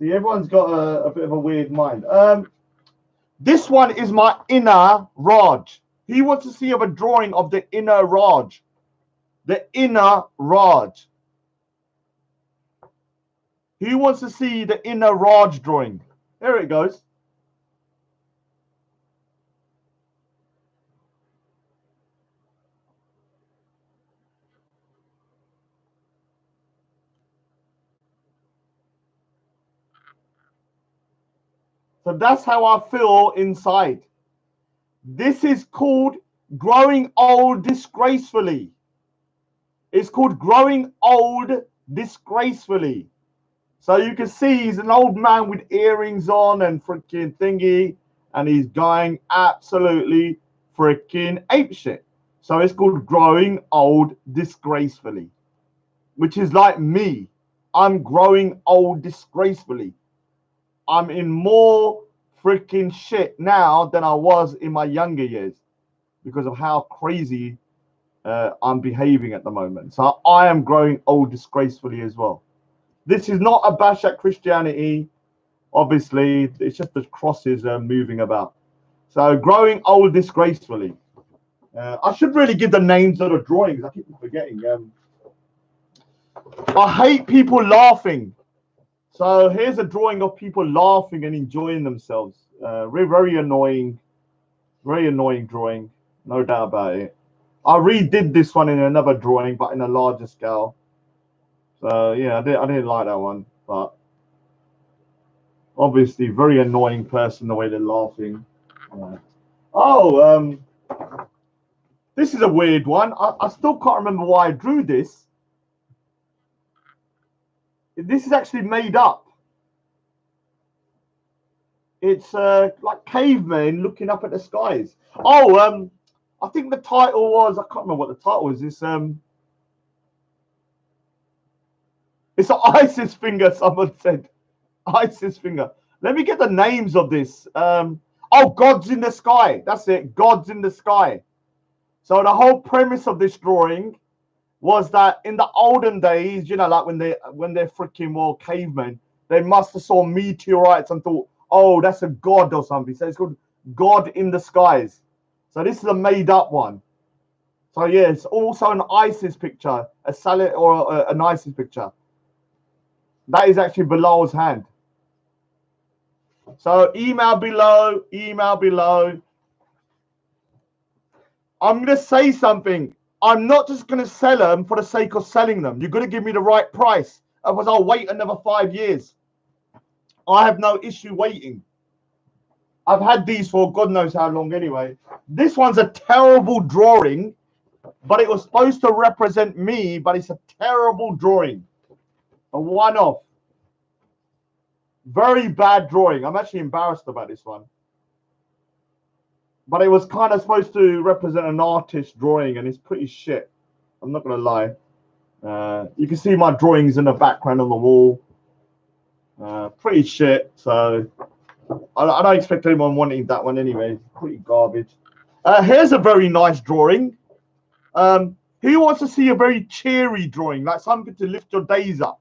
everyone's got a bit of a weird mind. This one is my inner Raj. He wants to see a drawing of the inner Raj. The inner Raj. He wants to see the inner Raj drawing. Here it goes. So that's how I feel inside. This is called growing old disgracefully. It's called growing old disgracefully. So you can see he's an old man with earrings on and freaking thingy, and he's going absolutely freaking apeshit. So it's called growing old disgracefully, which is like me. I'm growing old disgracefully. I'm in more freaking shit now than I was in my younger years because of how crazy I'm behaving at the moment. So I am growing old disgracefully as well. This is not a bash at Christianity. Obviously, it's just the crosses moving about. So growing old disgracefully. I should really give the names of the drawings. I keep forgetting. I hate people laughing. So here's a drawing of people laughing and enjoying themselves. Very annoying. Very annoying drawing. No doubt about it. I redid this one in another drawing, but in a larger scale. So yeah, I didn't like that one, but obviously very annoying person the way they're laughing. Oh, this is a weird one. I still can't remember why I drew this. This is actually made up. It's like cavemen looking up at the skies. Oh, I think the title was, I can't remember what the title was. It's an ISIS finger. Someone said ISIS finger. Let me get the names of this. Oh, God's in the sky. That's it. God's in the sky. So the whole premise of this drawing was that in the olden days, you know, like when they're freaking well cavemen, they must have saw meteorites and thought, oh, that's a god or something. So it's called God in the skies. So this is a made up one. So yeah, it's also an ISIS picture, a salad or an ISIS picture. That is actually Bilal's hand. So email below, email below. I'm going to say something. I'm not just going to sell them for the sake of selling them. You're going to give me the right price. Otherwise, I'll wait another 5 years. I have no issue waiting. I've had these for God knows how long anyway. This one's a terrible drawing, but it was supposed to represent me, but it's a terrible drawing. A one-off. Very bad drawing. I'm actually embarrassed about this one. But it was kind of supposed to represent an artist drawing, and it's pretty shit. I'm not going to lie. You can see my drawings in the background on the wall. Pretty shit. So I don't expect anyone wanting that one anyway. It's pretty garbage. Here's a very nice drawing. Who wants to see a very cheery drawing, like something to lift your days up?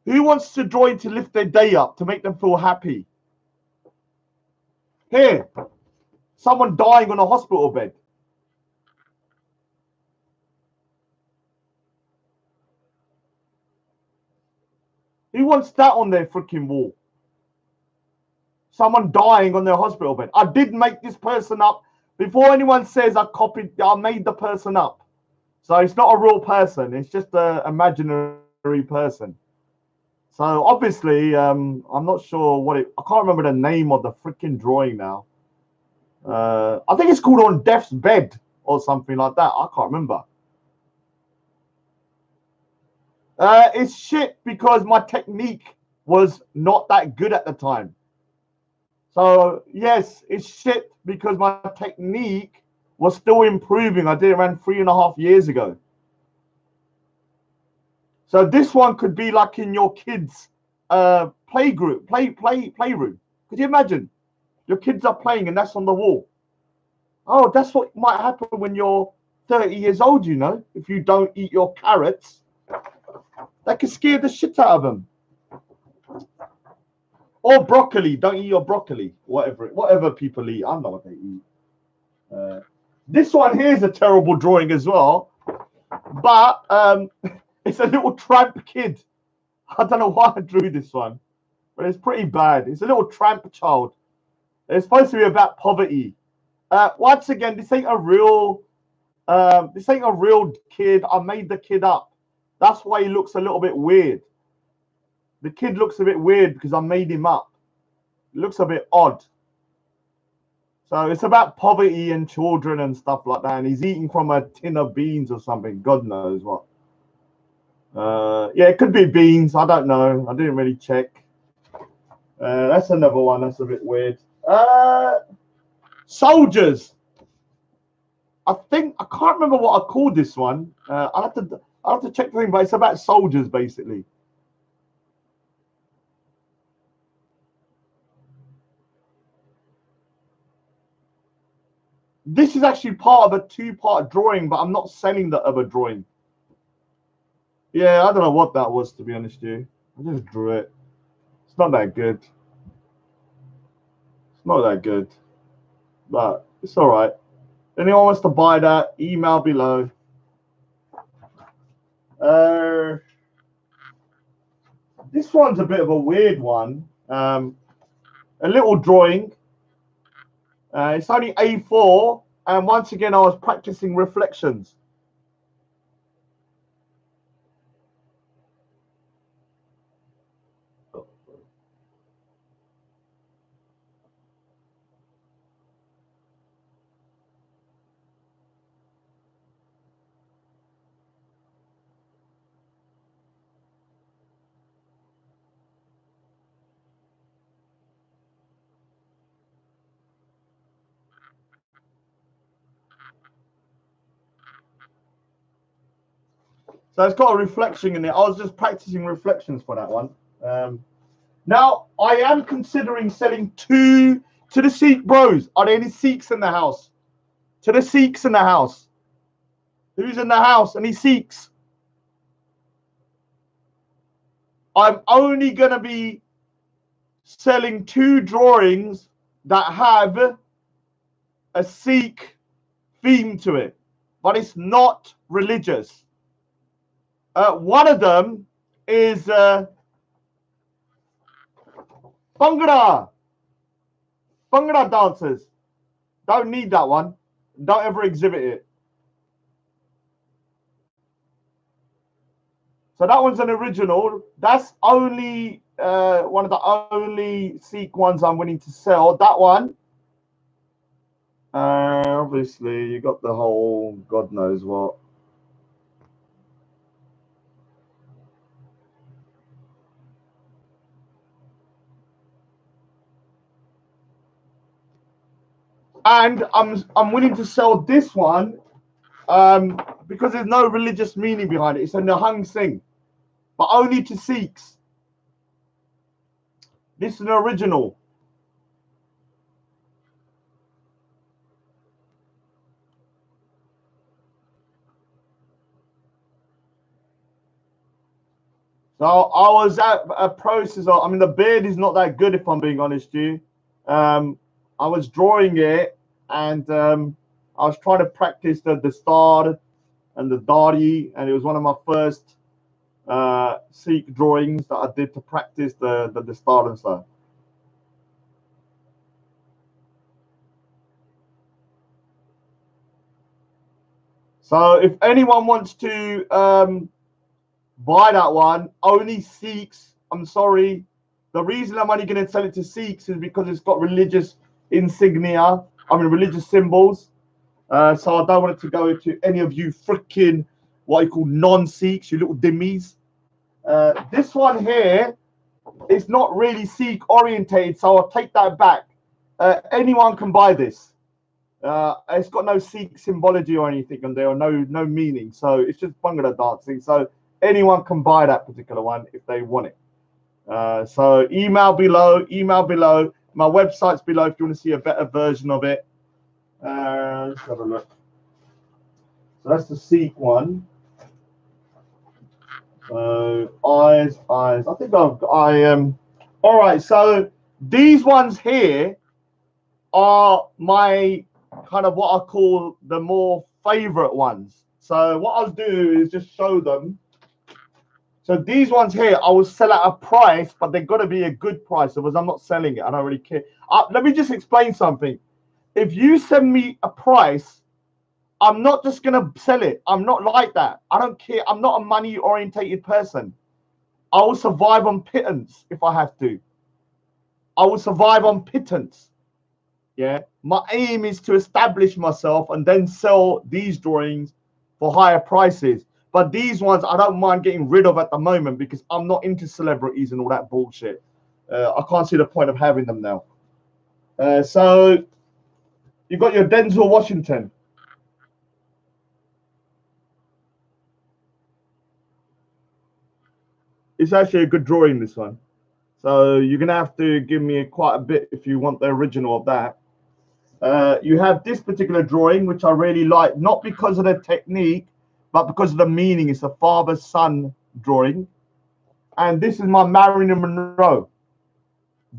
Who wants to draw to lift their day up, to make them feel happy? Here, someone dying on a hospital bed. Who wants that on their freaking wall? Someone dying on their hospital bed. I did make this person up. Before anyone says I made the person up. So it's not a real person. It's just an imaginary person. So obviously, I'm not sure what I can't remember the name of the freaking drawing now. I think it's called On Death's Bed or something like that. I can't remember. It's shit because my technique was not that good at the time. So yes, it's shit because my technique was still improving. I did it around 3.5 years ago. So this one could be like in your kids' playroom. Could you imagine? Your kids are playing and that's on the wall. Oh, that's what might happen when you're 30 years old, you know, if you don't eat your carrots. That could scare the shit out of them. Or broccoli. Don't eat your broccoli. Whatever people eat. I don't know what they eat. This one here is a terrible drawing as well. But it's a little tramp kid. I don't know why I drew this one. But it's pretty bad. It's a little tramp child. It's supposed to be about poverty. Once again, this ain't a real kid. I made the kid up. That's why he looks a little bit weird. The kid looks a bit weird because I made him up. It looks a bit odd. So it's about poverty and children and stuff like that. And he's eating from a tin of beans or something. God knows what. Yeah, it could be beans. I don't know. I didn't really check. That's another one. That's a bit weird. Soldiers. I can't remember what I called this one. I'll have to check the thing, but it's about soldiers basically. This is actually part of a 2-part drawing, but I'm not selling the other drawing. Yeah, I don't know what that was, to be honest with you. I just drew it. It's not that good. It's not that good. But it's all right. Anyone wants to buy that, email below. This one's a bit of a weird one. A little drawing. It's only A4. And once again, I was practicing reflections. So it's got a reflection in it. I was just practicing reflections for that one. Now, I am considering selling 2 to the Sikh bros. Are there any Sikhs in the house? To the Sikhs in the house. Who's in the house? Any Sikhs? I'm only going to be selling 2 drawings that have a Sikh theme to it, but it's not religious. One of them is Bhangra dancers. Don't need that one. Don't ever exhibit it. So that one's an original. That's only one of the only Sikh ones I'm willing to sell. That one. Obviously, you got the whole God knows what. And I'm willing to sell this one because there's no religious meaning behind it. It's a Nihang Singh, but only to Sikhs. This is an original. So I was at a process of, I mean, the beard is not that good if I'm being honest with you. I was drawing it and I was trying to practice the star and the dari, and it was one of my first Sikh drawings that I did to practice the star and stuff. So if anyone wants to buy that one, only Sikhs. I'm sorry. The reason I'm only going to sell it to Sikhs is because it's got religious insignia. I mean, religious symbols. So I don't want it to go to any of you freaking what you call non-Sikhs, you little dimmies. This one here is not really Sikh orientated, so I'll take that back. Anyone can buy this. It's got no Sikh symbology or anything on there, or no meaning. So it's just Bhangra dancing. So anyone can buy that particular one if they want it. So email below. My website's below if you want to see a better version of it. Let's have a look. So that's the Sikh one. So eyes. I think I am. All right. So these ones here are my kind of what I call the more favorite ones. So what I'll do is just show them. So these ones here, I will sell at a price, but they've got to be a good price. Otherwise, I'm not selling it. I don't really care. Let me just explain something. If you send me a price, I'm not just going to sell it. I'm not like that. I don't care. I'm not a money-orientated person. I will survive on pittance if I have to. I will survive on pittance. Yeah. My aim is to establish myself and then sell these drawings for higher prices. But these ones, I don't mind getting rid of at the moment because I'm not into celebrities and all that bullshit. I can't see the point of having them now. So you got your Denzel Washington. It's actually a good drawing, this one. So you're going to have to give me quite a bit if you want the original of that. You have this particular drawing, which I really like, not because of the technique, but because of the meaning. It's a father-son drawing. And this is my Marilyn Monroe.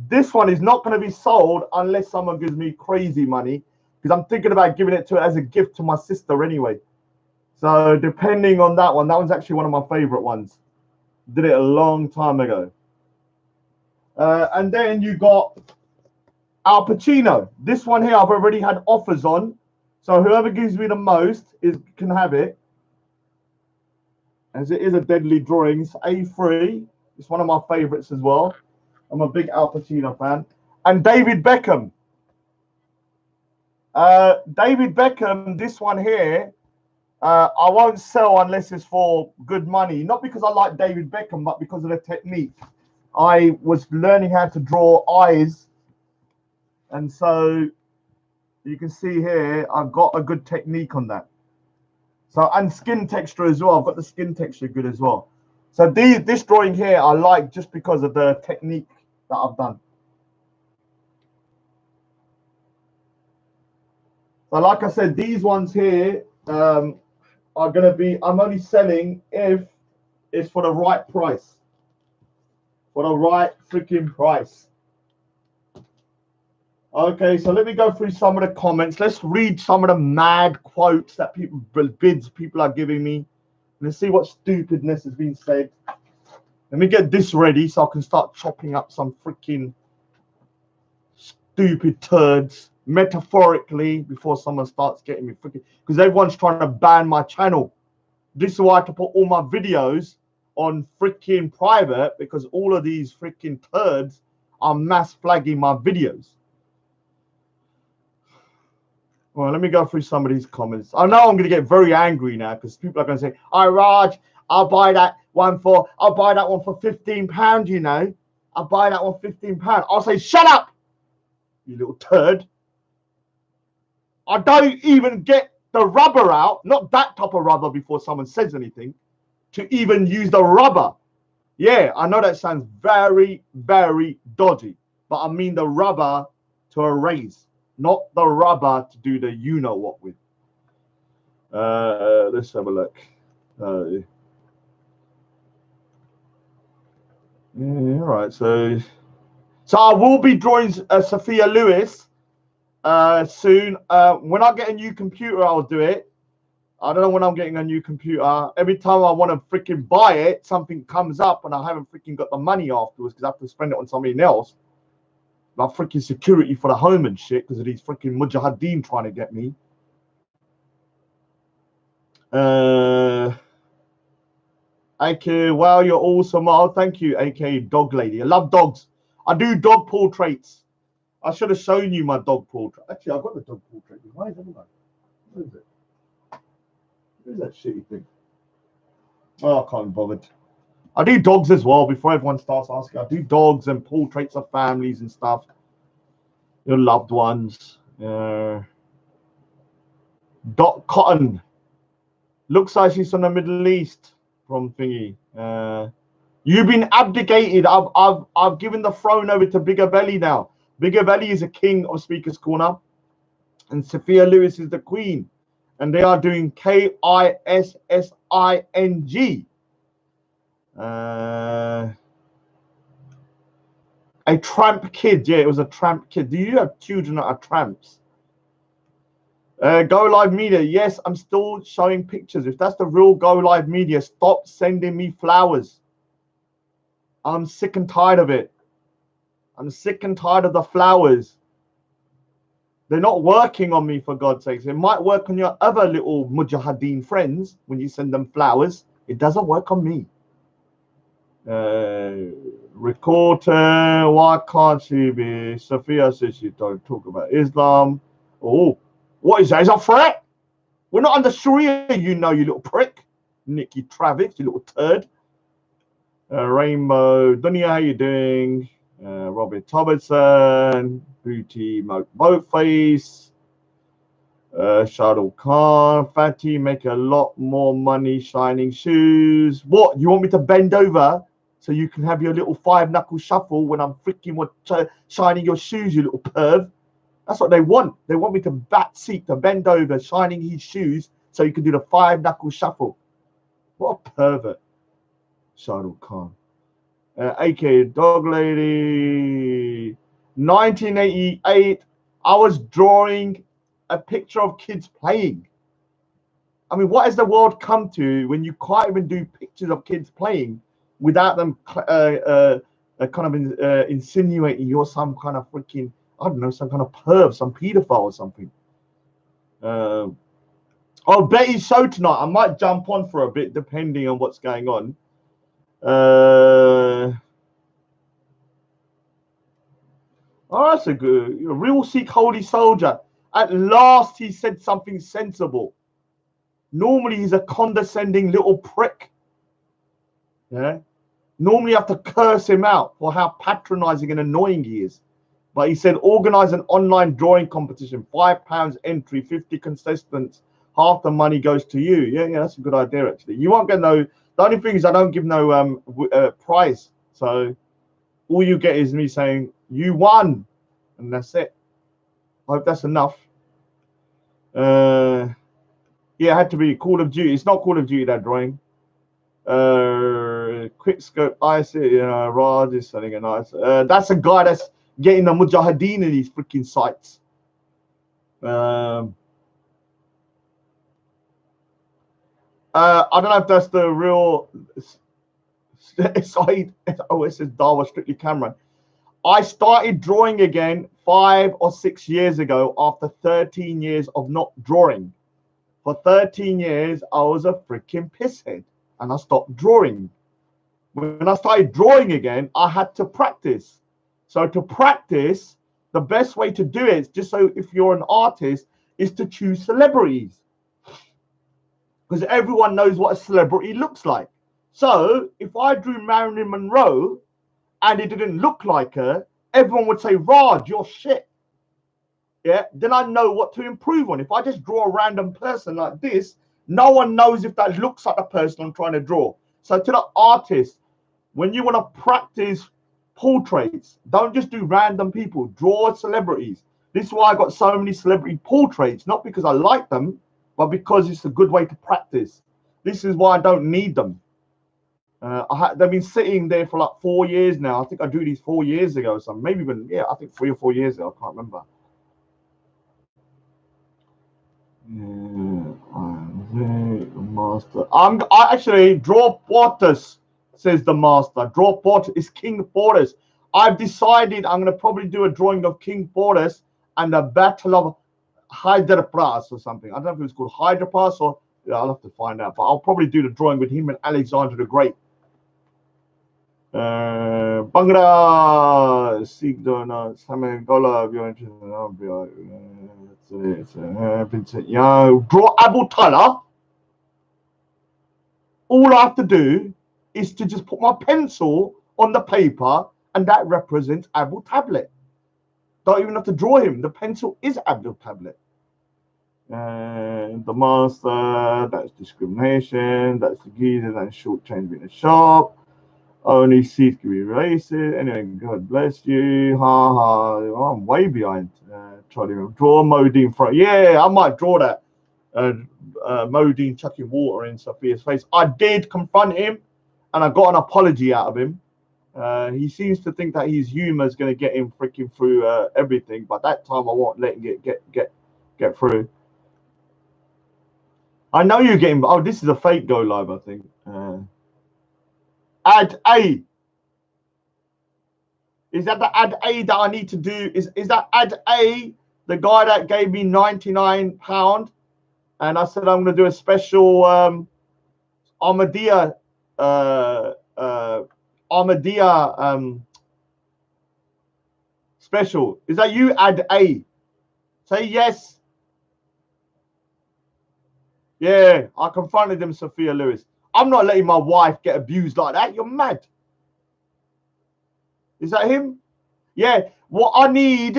This one is not going to be sold unless someone gives me crazy money, because I'm thinking about giving it to her as a gift to my sister anyway. So depending on that one's actually one of my favorite ones. Did it a long time ago. And then you got Al Pacino. This one here I've already had offers on. So whoever gives me the most can have it. As it is a deadly drawing. It's A3. It's one of my favorites as well. I'm a big Al Pacino fan. And David Beckham. David Beckham, this one here, I won't sell unless it's for good money. Not because I like David Beckham, but because of the technique. I was learning how to draw eyes. And so you can see here, I've got a good technique on that. So, and skin texture as well. I've got the skin texture good as well. So this drawing here, I like just because of the technique that I've done. So like I said, these ones here are going to be, I'm only selling if it's for the right price. For the right freaking price. Okay, so let me go through some of the comments. Let's read some of the mad quotes that bids people are giving me. Let's see what stupidness has been said. Let me get this ready so I can start chopping up some freaking stupid turds metaphorically before someone starts getting me freaking, because everyone's trying to ban my channel. This is why I have to put all my videos on freaking private, because all of these freaking turds are mass flagging my videos. Well, let me go through some of these comments. I know I'm going to get very angry now because people are going to say, "Oh, Raj, I'll buy that one for £15, you know. I'll buy that one £15. I'll say, shut up, you little turd. I don't even get the rubber out, not that type of rubber before someone says anything, to even use the rubber. Yeah, I know that sounds very, very dodgy, but I mean the rubber to erase, not the rubber to do the you-know-what with. Let's have a look. Yeah, right, so I will be drawing Sophia Lewis soon. When I get a new computer, I'll do it. I don't know when I'm getting a new computer. Every time I want to freaking buy it, something comes up and I haven't freaking got the money afterwards because I have to spend it on something else. Like freaking security for the home and shit because of these freaking mujahideen trying to get me. AK, wow, you're awesome. Oh, thank you, AK Dog Lady. I love dogs. I do dog portraits. I should have shown you my dog portrait. Actually, I've got the dog portrait. Why is it? Where is it? Where's that shitty thing? Oh, I can't be bothered. I do dogs as well. Before everyone starts asking, I do dogs and portraits of families and stuff. Your loved ones. Dot Cotton. Looks like she's from the Middle East from thingy. You've been abdicated. I've given the throne over to Bigger Belly now. Bigger Belly is a king of Speaker's Corner, and Sophia Lewis is the queen, and they are doing KISSING. A tramp kid. Yeah, it was a tramp kid. Do you have children that are tramps? Go Live Media. Yes, I'm still showing pictures. If that's the real Go Live Media, stop sending me flowers. I'm sick and tired of it. I'm sick and tired of the flowers. They're not working on me, for God's sakes. It might work on your other little mujahideen friends when you send them flowers. It doesn't work on me. Recorder, why can't she be? Sophia says she don't talk about Islam. Oh, what is that? Is that a threat? We're not under Sharia, you know, you little prick. Nikki Travis, you little turd. Rainbow, Dunya, how you doing? Robert Thomason, Booty, Boatface, Shadul Khan, Fatty, make a lot more money, shining shoes. What? You want me to bend over so you can have your little 5-knuckle shuffle when I'm freaking shining your shoes, you little perv? That's what they want. They want me to to bend over, shining his shoes so you can do the 5-knuckle shuffle. What a pervert. Shadul Khan. AK Dog Lady. 1988. I was drawing a picture of kids playing. I mean, what has the world come to when you can't even do pictures of kids playing without them insinuating you're some kind of freaking, I don't know, some kind of perv, some pedophile or something. Oh, Betty's show tonight. I might jump on for a bit depending on what's going on. Oh, that's a real Sikh holy soldier. At last he said something sensible. Normally he's a condescending little prick. Yeah. Normally you have to curse him out for how patronizing and annoying he is. But he said organize an online drawing competition, £5 entry, 50 contestants, half the money goes to you. Yeah, that's a good idea actually. You won't get no. The only thing is I don't give no prize. So all you get is me saying, you won. And that's it. I hope that's enough. Yeah, it had to be Call of Duty. It's not Call of Duty, that drawing. Quick scope, I see, Raj is selling a nice. That's a guy that's getting the Mujahideen in these freaking sites. I don't know if that's the real side. Oh, it says Darwa Strictly Cameron. I started drawing again 5 or 6 years ago after 13 years of not drawing. For 13 years, I was a freaking pisshead and I stopped drawing. When I started drawing again, I had to practice. So to practice, the best way to do it, just so if you're an artist, is to choose celebrities. Because everyone knows what a celebrity looks like. So if I drew Marilyn Monroe and it didn't look like her, everyone would say, Raj, you're shit. Yeah, then I know what to improve on. If I just draw a random person like this, no one knows if that looks like the person I'm trying to draw. So to the artist, when you want to practice portraits, don't just do random people. Draw celebrities. This is why I got so many celebrity portraits, not because I like them, but because it's a good way to practice. This is why I don't need them. They've been sitting there for like 4 years now. I think I drew these 4 years ago or something. Maybe even, yeah, I think 3 or 4 years ago. I can't remember. Master. I actually draw Portus, says the master. Draw Portus is King Portus. I've decided I'm gonna probably do a drawing of King Portus and the Battle of Hyderabad or something. I don't know if it was called Hyderabad or I'll have to find out. But I'll probably do the drawing with him and Alexander the Great. Bangla Sikh donor Samuel Gola if you're interested. Draw Abu Talha. All I have to do is to just put my pencil on the paper and that represents Abu Tablet. Don't even have to draw him. The pencil is Abu Tablet. And the master, that's discrimination, that's the geezer, that's short change in the shop. Only Sikh can be racist. Anyway, God bless you. Ha ha. I'm way behind. Try to draw Modine front. Yeah, I might draw that. Modine chucking water in Sophia's face. I did confront him, and I got an apology out of him. He seems to think that his humor is going to get him freaking through everything, but that time I won't let him get through. I know you're getting. Oh, this is a fake go live, I think. Add A. Is that the Add A that I need to do? Is that Add A the guy that gave me £99? And I said I'm going to do a special Ahmadiyya special. Is that you, Add A? Say yes. Yeah, I confronted him, Sophia Lewis. I'm not letting my wife get abused like that. You're mad. Is that him? Yeah. What I need,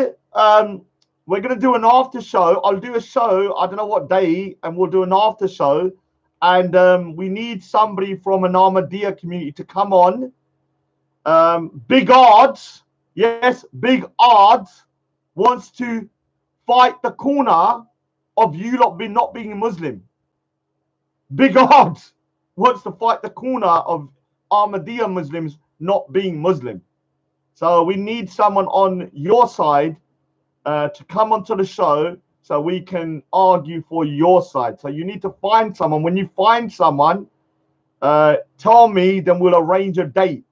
we're going to do an after show. I'll do a show, I don't know what day, and we'll do an after show. And we need somebody from an Ahmadiyya community to come on. Big odds, yes, big odds wants to fight the corner of you lot not being Muslim. Big odds wants to fight the corner of Ahmadiyya Muslims not being Muslim. So we need someone on your side to come onto the show so we can argue for your side. So you need to find someone. When you find someone, tell me, then we'll arrange a date.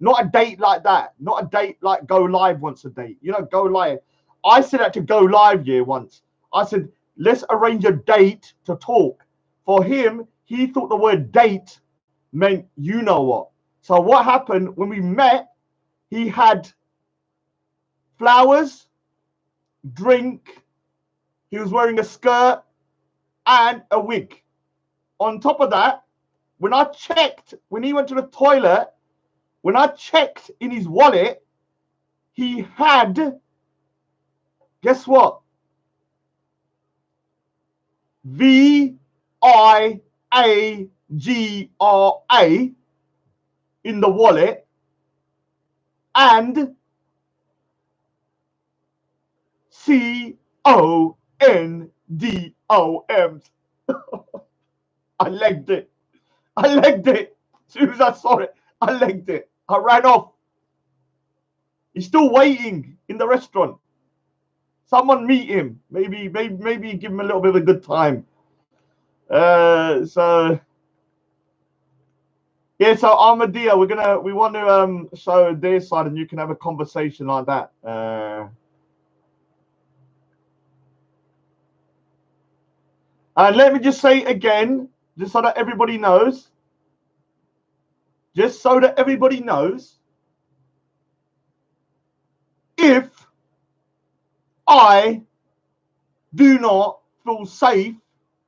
Not a date like that. Not a date like Go Live wants a date. You know, Go Live. I said that to Go Live once. I said, let's arrange a date to talk. For him, he thought the word date meant you know what. So what happened when we met, he had flowers, drink, he was wearing a skirt and a wig. On top of that, when I checked, when he went to the toilet, when I checked in his wallet, he had, guess what? VIAGRA in the wallet. and CONDOMs. I legged it. I legged it. As soon as I saw it, I legged it. I ran off. He's still waiting in the restaurant. Someone meet him. Maybe give him a little bit of a good time. So yeah, so Armadillo, we want to show their side, and you can have a conversation like that. And let me just say again, just so that everybody knows, if I do not feel safe,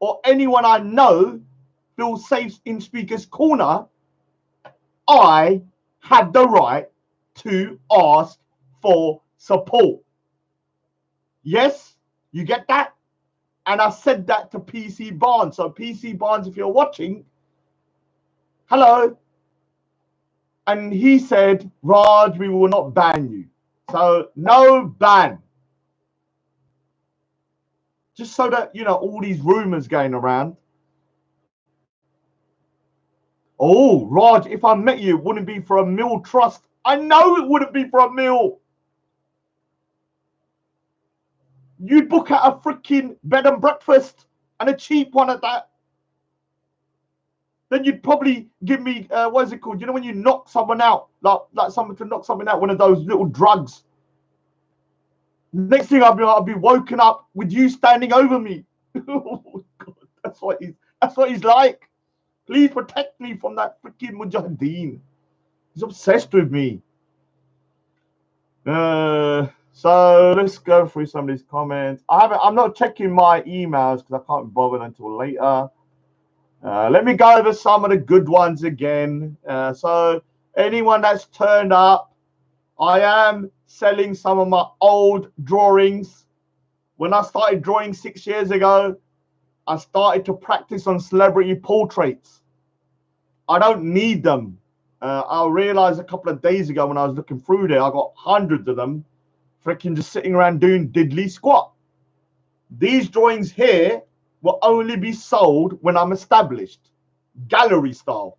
or anyone I know feels safe in Speaker's Corner, I had the right to ask for support. Yes, you get that? And I said that to PC Barnes. So PC Barnes, if you're watching, hello. And he said, Raj, we will not ban you. So no ban. Just so that, you know, all these rumors going around. Oh, Raj, if I met you, it wouldn't be for a meal trust. I know it wouldn't be for a meal. You'd book out a freaking bed and breakfast, and a cheap one at that. Then you'd probably give me, what is it called? You know when you knock someone out, like someone to knock someone out, one of those little drugs. Next thing I'll be woken up with you standing over me. Oh God, that's what he's like. Please protect me from that freaking Mujahideen. He's obsessed with me. So let's go through some of these comments. I'm not checking my emails because I can't be bothered until later. Let me go over some of the good ones again. So anyone that's turned up, I am selling some of my old drawings. When I started drawing 6 years ago, I started to practice on celebrity portraits. I don't need them. I realized a couple of days ago when I was looking through there, I got hundreds of them freaking just sitting around doing diddly squat. These drawings here will only be sold when I'm established, gallery style.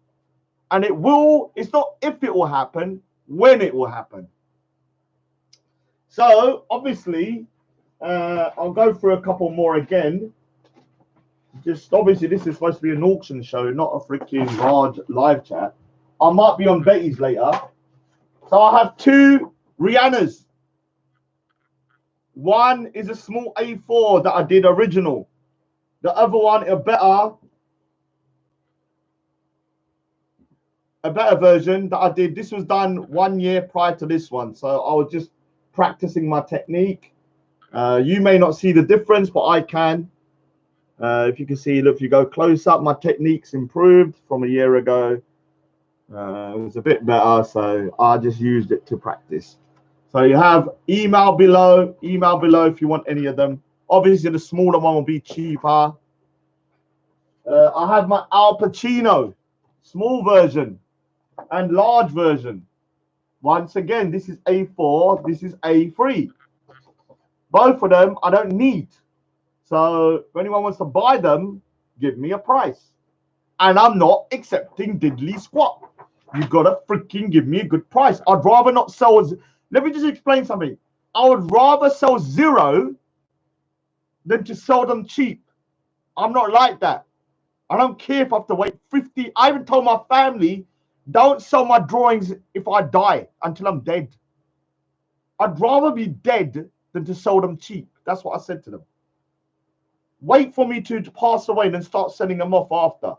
And it's not if it will happen, when it will happen. So obviously, I'll go through a couple more again. Just obviously, this is supposed to be an auction show, not a freaking large live chat. I might be on Betty's later. So I have two Rihannas. One is a small A4 that I did original. The other one, a better version that I did. This was done 1 year prior to this one. So I was just practicing my technique. You may not see the difference, but I can. If you can see, look, if you go close up, my technique's improved from a year ago. It was a bit better, so I just used it to practice. So you have email below if you want any of them. Obviously, the smaller one will be cheaper. I have my Al Pacino, small version and large version. Once again, this is A4, this is A3. Both of them I don't need. So if anyone wants to buy them, give me a price. And I'm not accepting diddly squat. You gotta freaking give me a good price. I'd rather not sell. Let me just explain something. I would rather sell 0 than to sell them cheap. I'm not like that. I don't care if I have to wait 50. I even told my family, don't sell my drawings if I die until I'm dead. I'd rather be dead than to sell them cheap. That's what I said to them. Wait for me to pass away and then start selling them off after.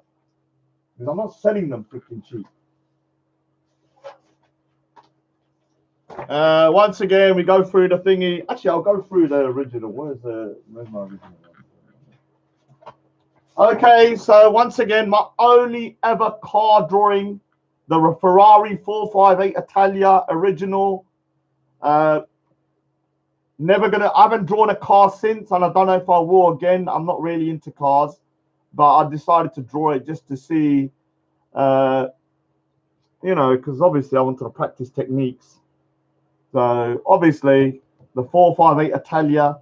Because I'm not selling them freaking cheap. Once again, we go through the thingy. Actually, I'll go through the original. Where's my original one? Okay, so once again, my only ever car drawing, the Ferrari 458 Italia original. I haven't drawn a car since, and I don't know if I will again. I'm not really into cars, but I decided to draw it just to see, you know, because obviously I wanted to practice techniques. So obviously the 458 Italia.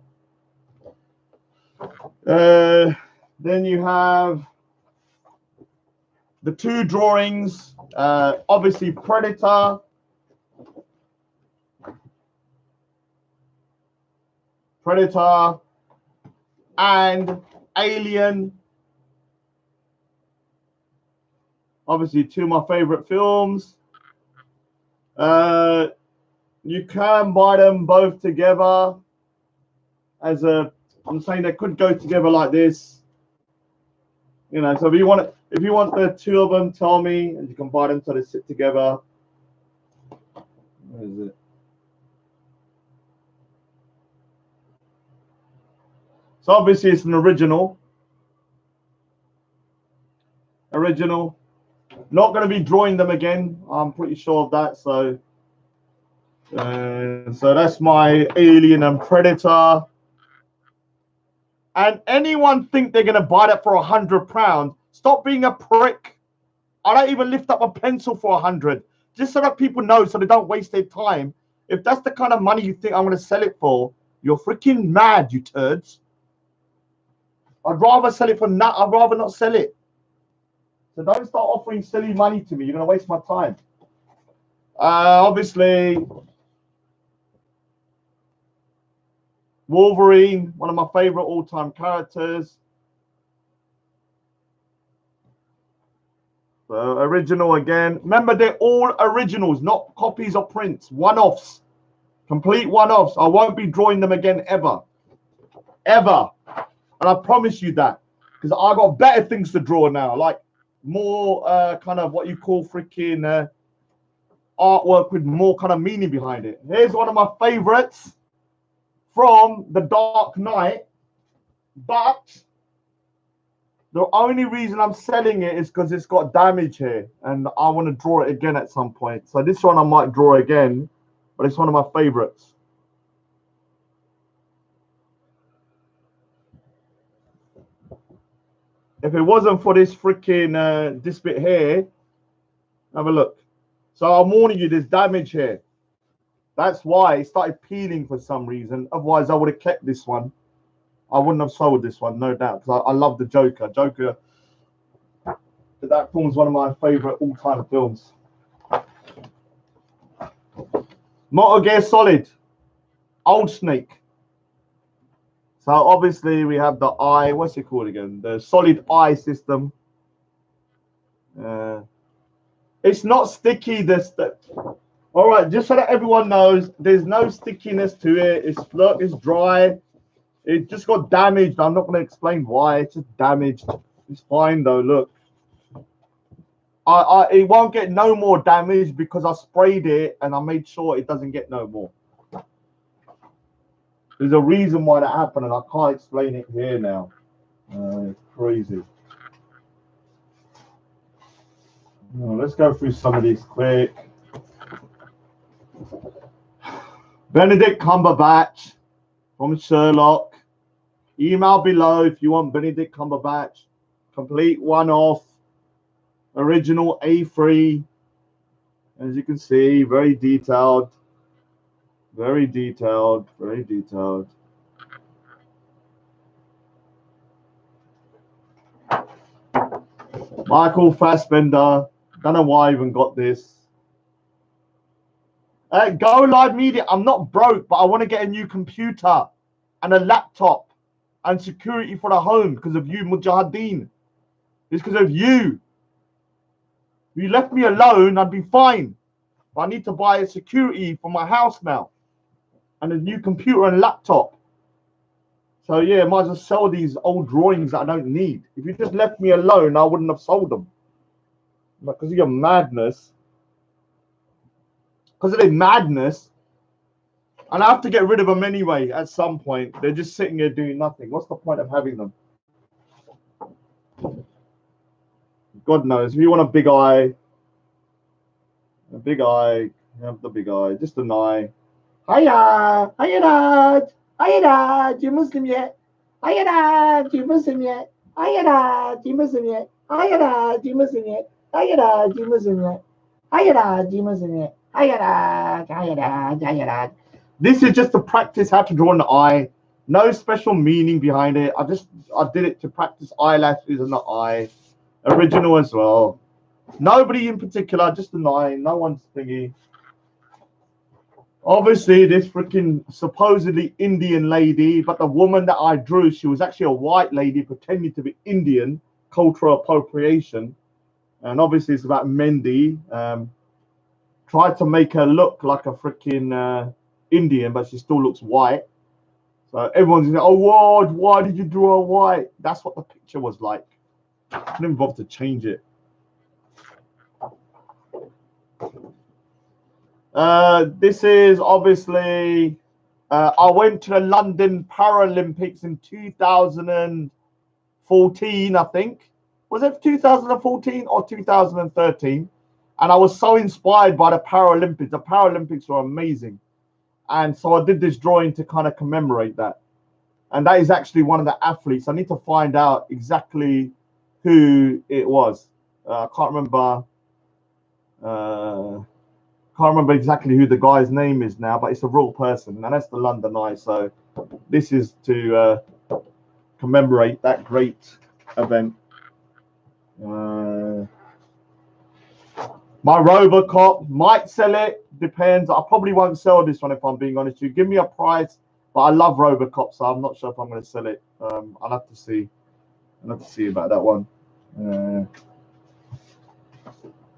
Then you have the two drawings. Obviously Predator. And Alien. Obviously two of my favorite films. You can buy them both together as a, I'm saying they could go together like this. You know, so if you want the two of them, tell me, and you can buy them so they sit together. Where is it? So obviously it's an original. Not going to be drawing them again. I'm pretty sure of that. So that's my Alien and Predator. And anyone think they're going to buy that for £100? Stop being a prick. I don't even lift up a pencil for 100. Just so that people know, so they don't waste their time. If that's the kind of money you think I'm going to sell it for, you're freaking mad, you turds. I'd rather sell it for that. I'd rather not sell it. So don't start offering silly money to me. You're going to waste my time. Obviously, Wolverine, one of my favorite all-time characters. So original again. Remember, they're all originals, not copies or prints. One-offs. Complete one-offs. I won't be drawing them again ever. Ever. And I promise you that. Because I got better things to draw now. Like more kind of what you call freaking artwork with more kind of meaning behind it. Here's one of my favorites from The Dark Knight. But the only reason I'm selling it is because it's got damage here. And I want to draw it again at some point. So this one I might draw again. But it's one of my favorites. If it wasn't for this freaking this bit here, have a look. So I'm warning you, there's damage here. That's why it started peeling for some reason. Otherwise, I would have kept this one. I wouldn't have sold this one, no doubt, because I love the Joker. That film's one of my favorite all-time films. Metal Gear Solid, Old Snake. So obviously we have the eye. What's it called again? The solid eye system. It's not sticky. All right. Just so that everyone knows, there's no stickiness to it. It's dry. It just got damaged. I'm not going to explain why. It's just damaged. It's fine though. Look, it won't get no more damage because I sprayed it and I made sure it doesn't get no more. There's a reason why that happened, and I can't explain it here now. It's crazy. Let's go through some of these quick. Benedict Cumberbatch from Sherlock. Email below if you want Benedict Cumberbatch. Complete one-off. Original A3. As you can see, very detailed. Very detailed, very detailed. Michael Fassbender. Don't know why I even got this. Go Live Media. I'm not broke, but I want to get a new computer and a laptop and security for the home because of you, Mujahideen. It's because of you. If you left me alone, I'd be fine. But I need to buy a security for my house now. And a new computer and laptop. So yeah, might as well sell these old drawings that I don't need. If you just left me alone, I wouldn't have sold them. But because of your madness, because of their madness, and I have to get rid of them anyway at some point. They're just sitting there doing nothing. What's the point of having them? God knows. If you want a big eye, you have the big eye, just an eye. Hiya, Dad. Hiya, Dad. You Muslim yet? Hiya, Dad. You Muslim yet? Hiya, Dad. You Muslim yet? Hiya, Dad. You Muslim yet? Hiya, Dad. You Muslim yet? Hiya, Dad. You Muslim yet? Hiya, dad. Hiya, dad. Hiya, dad. This is just to practice how to draw an eye. No special meaning behind it. I did it to practice eyelashes and the eye. Original as well. Nobody in particular, just an eye. No one's thingy. Obviously, this freaking supposedly Indian lady, but the woman that I drew, she was actually a white lady pretending to be Indian, cultural appropriation. And obviously, it's about Mendy. Tried to make her look like a freaking Indian, but she still looks white. So everyone's like, oh, why did you draw a white? That's what the picture was like. I didn't bother to change it. This is obviously, I went to the London Paralympics in 2014, I think. Was it 2014 or 2013? And I was so inspired by the Paralympics. The Paralympics were amazing. And so I did this drawing to kind of commemorate that. And that is actually one of the athletes. I need to find out exactly who it was. I can't remember. Can't remember exactly who the guy's name is now, but it's a real person, and that's the London Eye. So this is to commemorate that great event. My Robocop might sell it, depends. I probably won't sell this one if I'm being honest with you. Give me a price, but I love Robocop, so I'm not sure if I'm going to sell it. I'll have to see. I'll have to see about that one.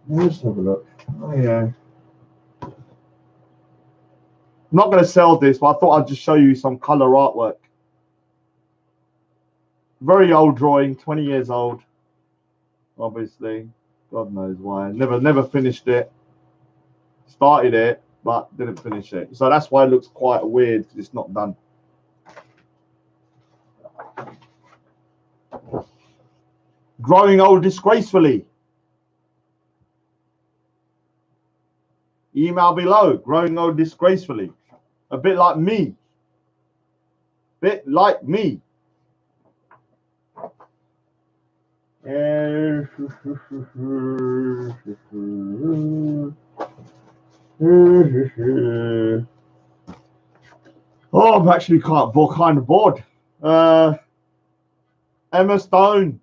Let's have a look. Oh yeah. Not going to sell this, but I thought I'd just show you some color artwork. Very old drawing, 20 years old. Obviously, God knows why. Never finished it. Started it, but didn't finish it. So that's why it looks quite weird, because it's not done. Growing old disgracefully. Email below. Growing old disgracefully. A bit like me. Bit like me. Oh, I'm actually kind of bored. Emma Stone.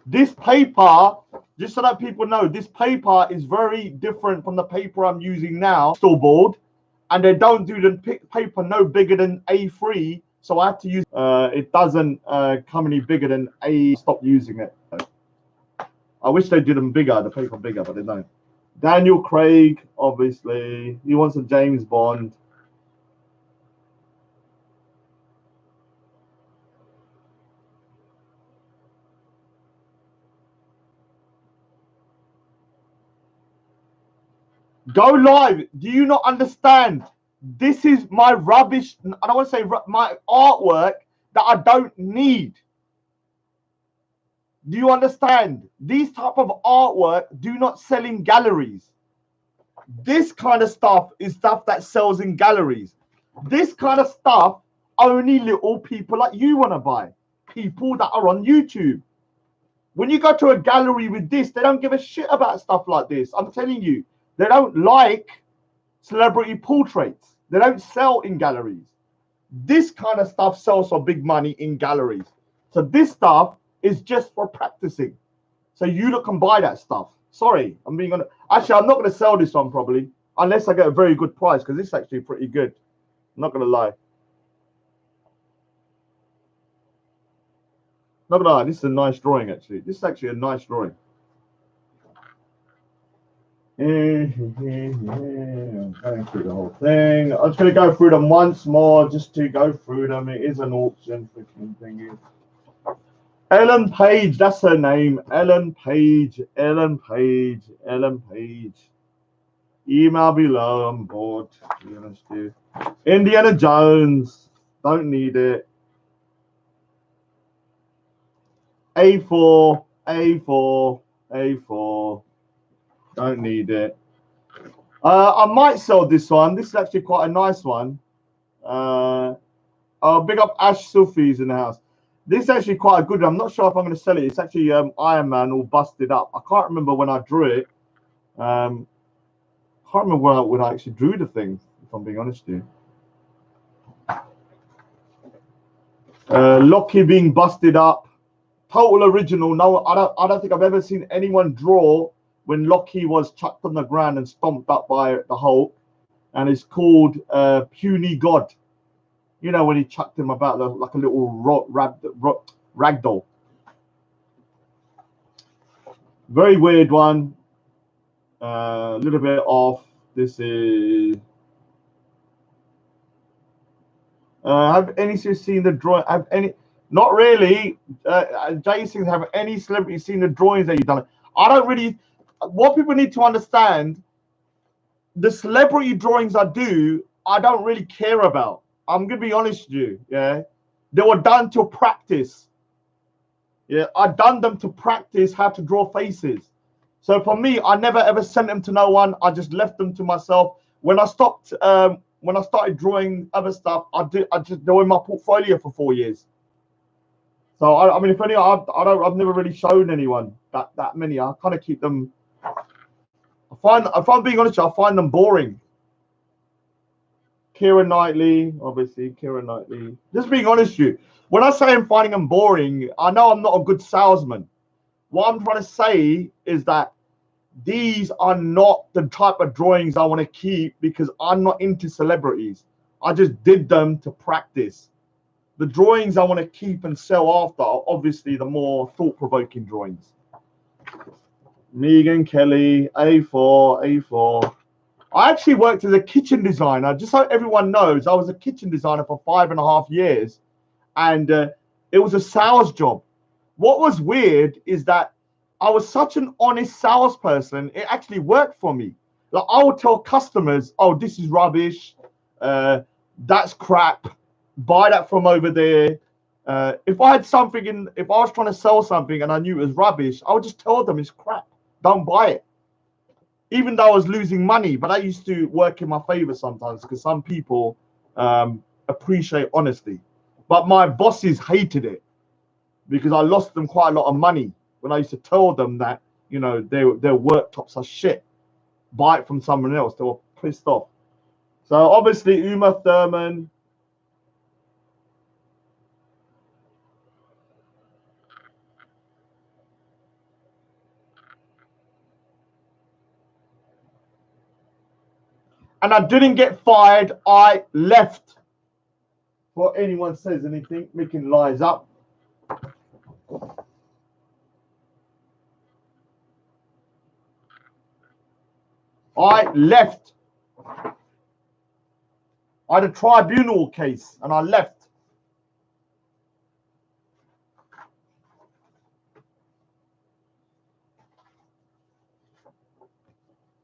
This paper, just so that people know, this paper is very different from the paper I'm using now. Still board, and they don't do the paper no bigger than A3, so I had to use. It doesn't come any bigger than A. Stop using it. I wish they did them bigger, the paper bigger, but they don't. Daniel Craig, obviously, he wants a James Bond. Go live. Do you not understand? This is my rubbish. I don't want to say my artwork that I don't need. Do you understand? These type of artwork do not sell in galleries. This kind of stuff is stuff that sells in galleries. This kind of stuff only little people like you want to buy. People that are on YouTube. When you go to a gallery with this, they don't give a shit about stuff like this. I'm telling you. They don't like celebrity portraits. They don't sell in galleries. This kind of stuff sells for big money in galleries. So this stuff is just for practicing. So you can buy that stuff. Sorry, I'm being honest. Actually, I'm not going to sell this one probably, unless I get a very good price, because this is actually pretty good. I'm not going to lie. Not going to lie, this is a nice drawing actually. This is actually a nice drawing. I'm going through the whole thing. I'm just going to go through them once more just to go through them. It is an auction freaking thingy. Ellen Page, that's her name. Ellen Page, Ellen Page, Ellen Page. Email below. I'm bored, to be honest with you. Indiana Jones, don't need it. A4, A4, A4. Don't need it. I might sell this one. This is actually quite a nice one. Big up Ash Sufi's in the house. This is actually quite a good one. I'm not sure if I'm going to sell it. It's actually Iron Man all busted up. I can't remember when I drew it. Can't remember when I actually drew the thing, if I'm being honest with you. Lockie being busted up. Total original. No, I don't think I've ever seen anyone draw when Lockie was chucked on the ground and stomped up by the Hulk. And it's called Puny God. You know, when he chucked him about like a little ragdoll. Very weird one. A little bit off. This is. Have any seen the drawing? Have any? Not really. Jason, have any celebrities seen the drawings that you've done? I don't really. What people need to understand, the celebrity drawings I do, I don't really care about. I'm gonna be honest with you. Yeah, they were done to practice. Yeah, I done them to practice how to draw faces. So for me, I never ever sent them to no one. I just left them to myself. When I stopped, when I started drawing other stuff, they were in my portfolio for 4 years. So I mean, if any, I've never really shown anyone that many. I kind of keep them. If I'm being honest, I find them boring. Keira Knightley, obviously, Keira Knightley. Just being honest with you, when I say I'm finding them boring, I know I'm not a good salesman. What I'm trying to say is that these are not the type of drawings I want to keep because I'm not into celebrities. I just did them to practice. The drawings I want to keep and sell after are obviously the more thought-provoking drawings. Megan Kelly, A4, A4. I actually worked as a kitchen designer. Just so everyone knows, I was a kitchen designer for 5.5 years, and it was a sales job. What was weird is that I was such an honest salesperson, it actually worked for me. Like, I would tell customers, oh, this is rubbish, that's crap, buy that from over there. If I had something if I was trying to sell something and I knew it was rubbish, I would just tell them it's crap, don't buy it. Even though I was losing money, but that used to work in my favor sometimes because some people appreciate honesty. But my bosses hated it because I lost them quite a lot of money when I used to tell them that, you know, their worktops are shit. Buy it from someone else. They were pissed off. So obviously Uma Thurman. And I didn't get fired. I left. Before anyone says anything, making lies up. I left. I had a tribunal case and I left.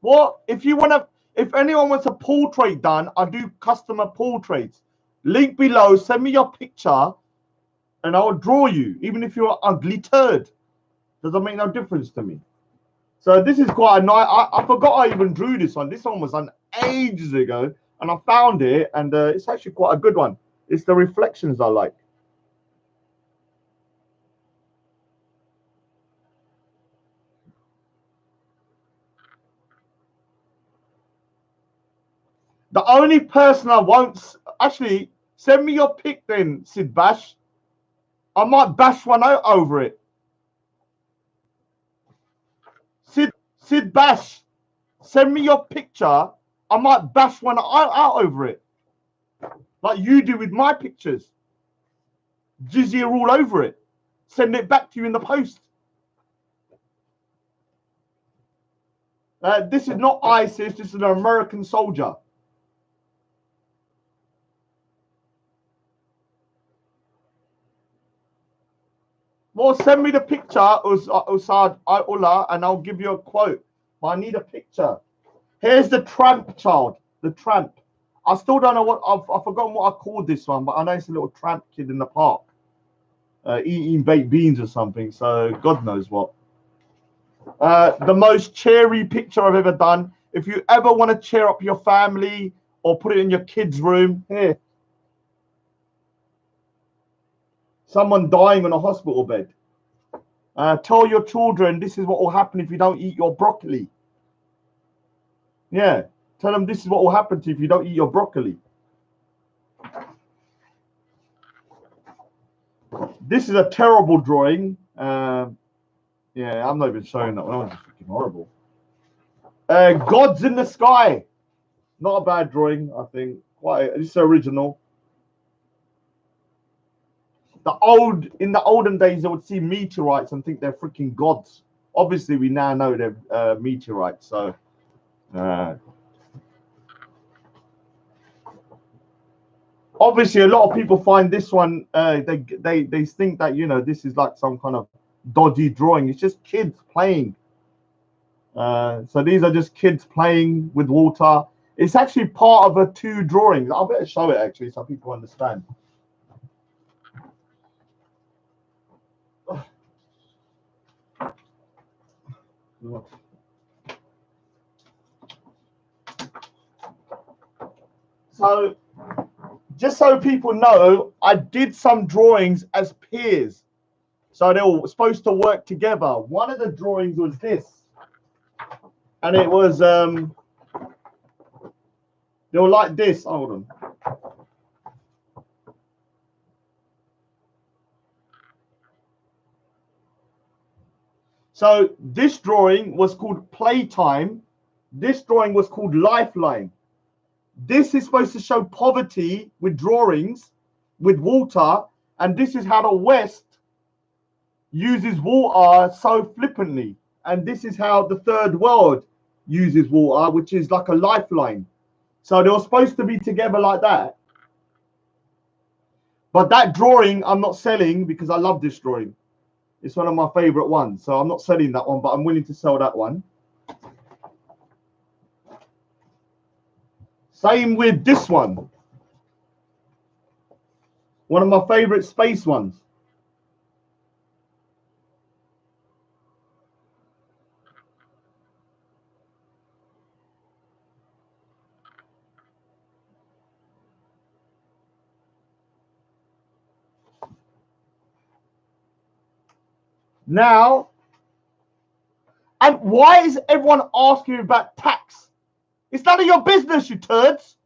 Well, if anyone wants a portrait done, I do customer portraits. Link below, send me your picture and I'll draw you, even if you're an ugly turd. Doesn't make no difference to me. So this is quite a nice. I forgot I even drew this one. This one was done ages ago, and I found it, and it's actually quite a good one. It's the reflections I like. The only person I won't actually send me your pic then, Sid Bash. I might bash one out over it. Sid Bash, send me your picture. I might bash one out over it, like you do with my pictures. Jizzy all over it. Send it back to you in the post. This is not ISIS. This is an American soldier. Well, send me the picture, Usad Ullah, and I'll give you a quote. But I need a picture. Here's the tramp child. The tramp. I still don't know what I've forgotten what I called this one, but I know it's a little tramp kid in the park, eating baked beans or something. So God knows what. The most cheery picture I've ever done. If you ever want to cheer up your family or put it in your kids' room, here. Someone dying on a hospital bed. Tell your children this is what will happen if you don't eat your broccoli. Yeah, tell them this is what will happen to you if you don't eat your broccoli. This is a terrible drawing. Yeah, I'm not even showing that one. That one's just freaking horrible. Gods in the Sky. Not a bad drawing, I think. It's original. In the olden days, they would see meteorites and think they're freaking gods. Obviously, we now know they're meteorites. So, obviously, a lot of people find this one. They think that this is like some kind of dodgy drawing. It's just kids playing. So these are just kids playing with water. It's actually part of a 2 drawings. I'll better show it actually so people understand. So, just so people know, I did some drawings as peers. So they were supposed to work together. One of the drawings was this. And it was, they were like this. Hold on. So this drawing was called Playtime. This drawing was called Lifeline. This is supposed to show poverty with drawings, with water. And this is how the West uses water so flippantly. And this is how the third world uses water, which is like a lifeline. So they were supposed to be together like that. But that drawing I'm not selling because I love this drawing. It's one of my favorite ones. So I'm not selling that one, but I'm willing to sell that one. Same with this one. One of my favorite space ones. Now, and why is everyone asking about tax? It's none of your business, you turds.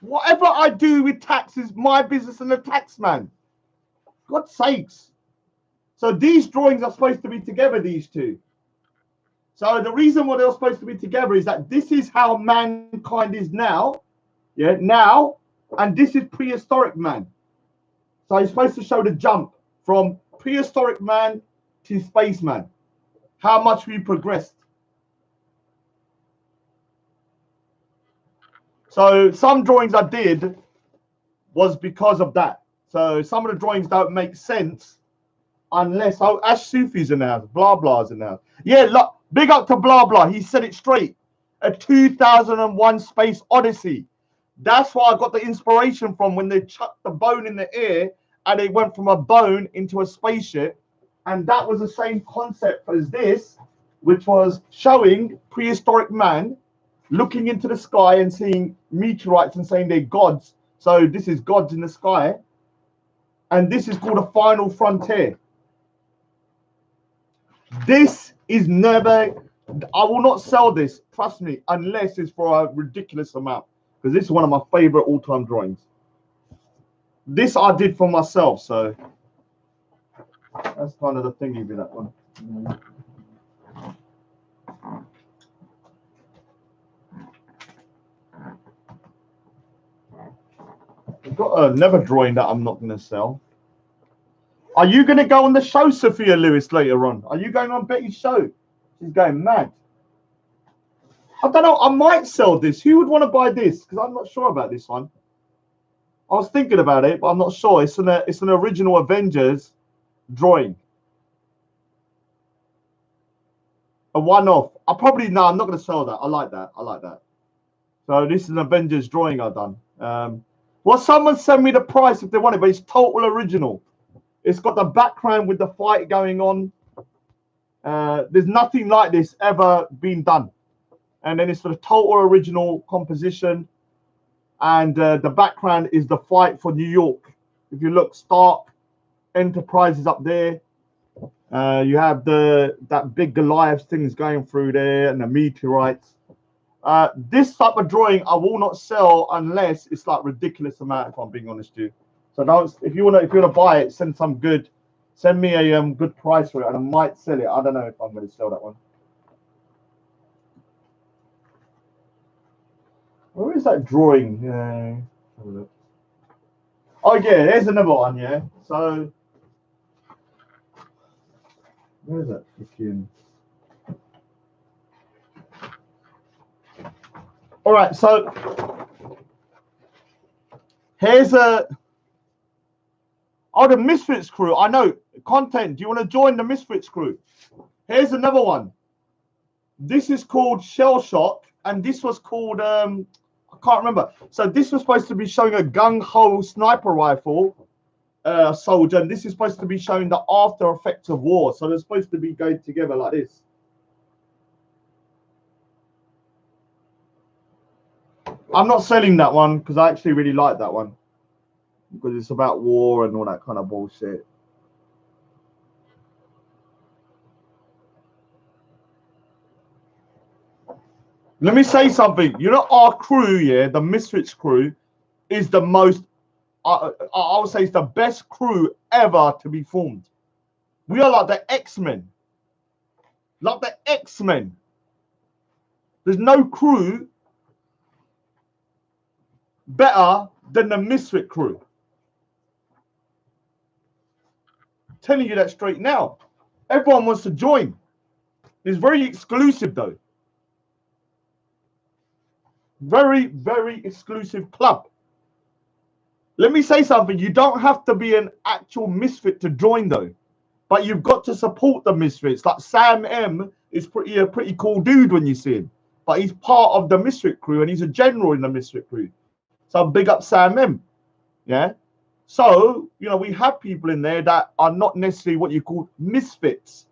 Whatever I do with tax is my business and the tax man. God's sakes. So these drawings are supposed to be together, these two. So the reason why they're supposed to be together is that this is how mankind is now. Yeah, now. And this is prehistoric man. So he's supposed to show the jump from prehistoric man to spaceman. How much we progressed. So some drawings I did was because of that. So some of the drawings don't make sense unless Ash Sufi's in there, blah blah's in there. Yeah, look, big up to blah blah. He said it straight. A 2001 Space Odyssey. That's why I got the inspiration from when they chucked the bone in the air and it went from a bone into a spaceship. And that was the same concept as this, which was showing prehistoric man looking into the sky and seeing meteorites and saying they're gods. So this is gods in the sky. And this is called a final frontier. This is never, I will not sell this, trust me, unless it's for a ridiculous amount. Because this is one of my favorite all-time drawings. This I did for myself, so that's kind of the thingy with that one. I've got another drawing that I'm not going to sell. Are you going to go on the show, Sophia Lewis, later on? Are you going on Betty's show? She's going mad. I don't know. I might sell this. Who would want to buy this? Because I'm not sure about this one. I was thinking about it, but I'm not sure. It's an original Avengers drawing. A one-off. I'm not going to sell that. I like that. I like that. So this is an Avengers drawing I've done. Well, someone send me the price if they want it, but it's total original. It's got the background with the fight going on. There's nothing like this ever been done. And then it's for the total original composition. and the background is the fight for New York. If you look, Stark Enterprises up there. You have that big Goliath things going through there, and the meteorites. This type of drawing I will not sell unless it's like ridiculous amount. If I'm being honest with you, so don't. If you wanna buy it, send me a good price for it, and I might sell it. I don't know if I'm gonna sell that one. Where is that drawing? Have a look. Oh yeah, there's another one. Yeah, so where is that freaking? All right, so here's the Misfits crew. I know content. Do you want to join the Misfits crew? Here's another one. This is called Shell Shock, and this was called I can't remember. So this was supposed to be showing a gung ho sniper rifle soldier, and this is supposed to be showing the after effects of war. So they're supposed to be going together like this. I'm not selling that one because I actually really like that one because it's about war and all that kind of bullshit. Let me say something. You know, our crew, yeah, the Misfits crew, is the most, I would say, it's the best crew ever to be formed. We are like the X-Men. Like the X-Men. There's no crew better than the Misfit crew. I'm telling you that straight now. Everyone wants to join. It's very exclusive though. Very, very exclusive club. Let me say something. You don't have to be an actual Misfit to join though. But you've got to support the Misfits. Like Sam M is a pretty cool dude when you see him. But he's part of the Misfit crew and he's a general in the Misfit crew. So big up Sam M. Yeah. So, you know, we have people in there that are not necessarily what you call Misfits.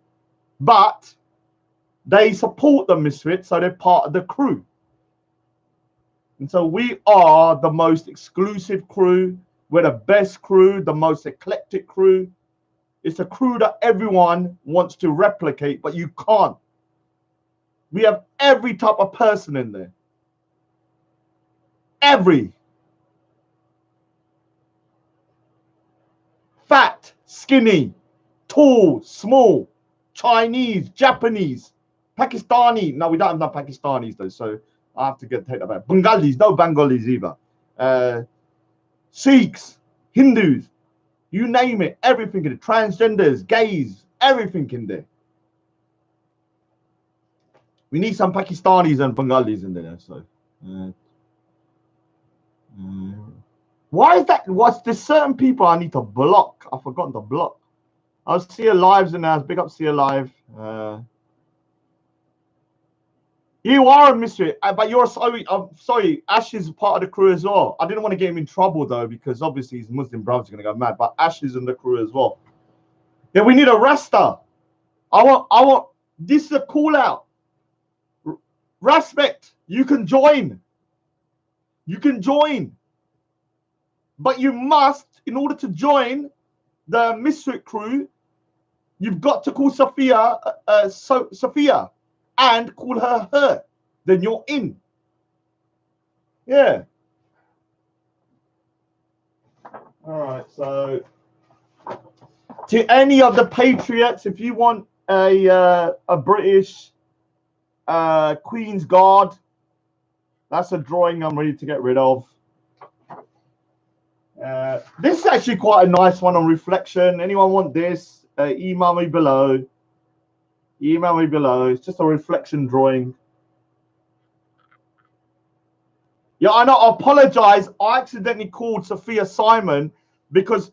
But they support the Misfits, so they're part of the crew. And so we are the most exclusive crew. We're the best crew, the most eclectic crew. It's a crew that everyone wants to replicate, but you can't. We have every type of person in there. Every. Fat, skinny, tall, small, Chinese, Japanese, Pakistani. No, we don't have no Pakistanis though, so I have to take that back. Bengalis, no Bengalis either. Sikhs, Hindus, you name it, everything in it. Transgenders, gays, everything in there. We need some Pakistanis and Bengalis in there. So, why is that? There's certain people I need to block. I've forgotten to block. I'll see your lives in there. Big up, see your live. You are a Misfit, but you're sorry. I'm sorry. Ash is part of the crew as well. I didn't want to get him in trouble though, because obviously his Muslim brothers are gonna go mad. But Ash is in the crew as well. Yeah, we need a Rasta. I want. This is a call out. Respect. You can join. You can join. But you must, in order to join the Misfit crew, you've got to call Sophia Sophia and call her. Then you're in. Yeah. All right. So to any of the Patriots, if you want a British Queen's Guard, that's a drawing I'm ready to get rid of. This is actually quite a nice one on reflection. Anyone want this? Email me below. Email me below. It's just a reflection drawing. Yeah, I know. I apologize. I accidentally called Sophia Simon because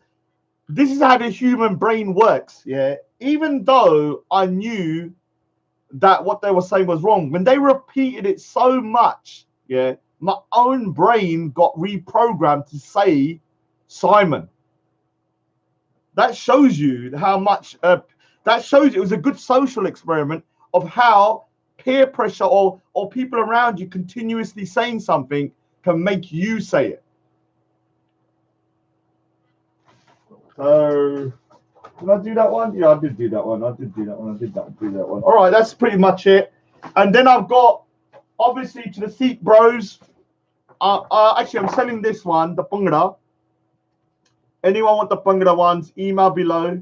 this is how the human brain works. Yeah. Even though I knew that what they were saying was wrong, when they repeated it so much, yeah, my own brain got reprogrammed to say Simon. That shows you how much. That shows it was a good social experiment of how peer pressure or people around you continuously saying something can make you say it. So, did I do that one? Yeah, I did do that one. I did do that one. I did do that one. All right, that's pretty much it. And then I've got, obviously, to the Sikh bros. Actually, I'm selling this one, the Bhangra. Anyone want the Bhangra ones? Email below.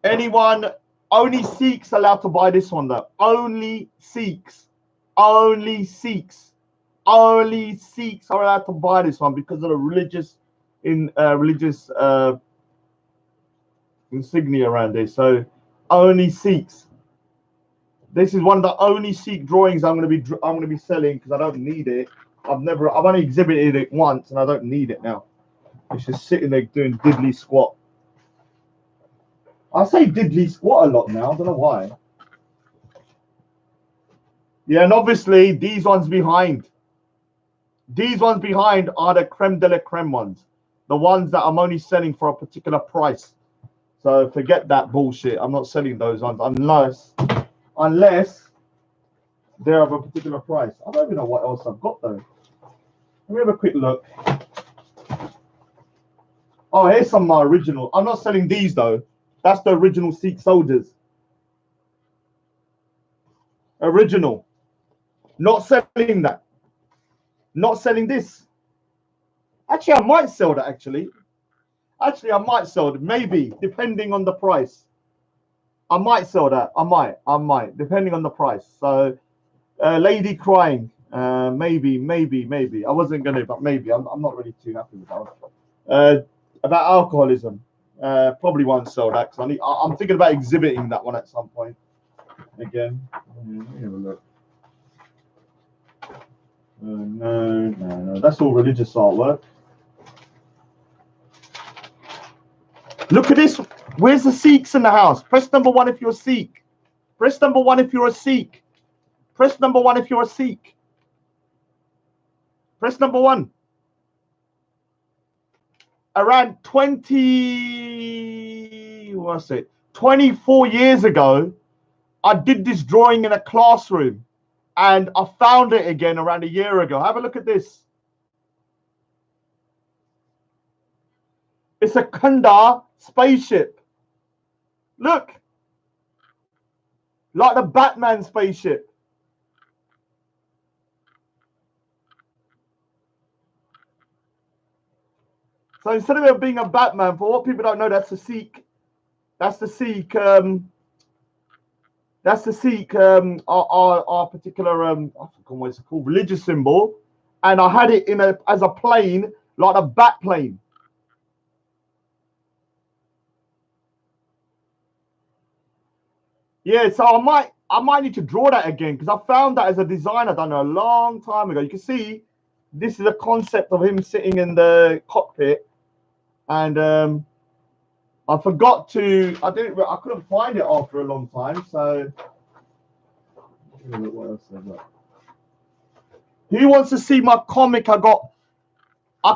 Anyone, only Sikhs allowed to buy this one though. Only Sikhs. Only Sikhs. Only Sikhs are allowed to buy this one because of the religious insignia around this. So only Sikhs. This is one of the only Sikh drawings I'm gonna be selling because I don't need it. I've only exhibited it once and I don't need it now. It's just sitting there doing diddly squat. I say diddly squat a lot now. I don't know why. Yeah, and obviously these ones behind. These ones behind are the creme de la creme ones. The ones that I'm only selling for a particular price. So forget that bullshit. I'm not selling those ones unless they're of a particular price. I don't even know what else I've got though. Let me have a quick look. Oh, here's some of my original. I'm not selling these though. That's the original Sikh soldiers. Original. Not selling that. Not selling this. Actually, I might sell that actually. Actually, I might sell it. Maybe, depending on the price. I might sell that. I might, depending on the price. So, lady crying. Maybe. I wasn't gonna, but maybe. I'm not really too happy with that one. About alcoholism. Probably won't sell that because I'm thinking about exhibiting that one at some point. Again. Let me have a look. No. That's all religious artwork. Look at this. Where's the Sikhs in the house? Press number 1 if you're a Sikh. Press number 1 if you're a Sikh. Press number 1 if you're a Sikh. Press number 1. Around 24 years ago, I did this drawing in a classroom and I found it again around a year ago. Have a look at this. It's a Kanda spaceship. Look. Like the Batman spaceship. So instead of it being a Batman, for what people don't know, that's the Sikh. That's the Sikh. That's the Sikh. Our particular. I forgot what it's called. Religious symbol, and I had it as a plane, like a bat plane. Yeah, so I might need to draw that again because I found that as a designer done a long time ago. You can see this is a concept of him sitting in the cockpit, and I forgot to. I couldn't find it after a long time. So what else have I got? Who wants to see my comic? I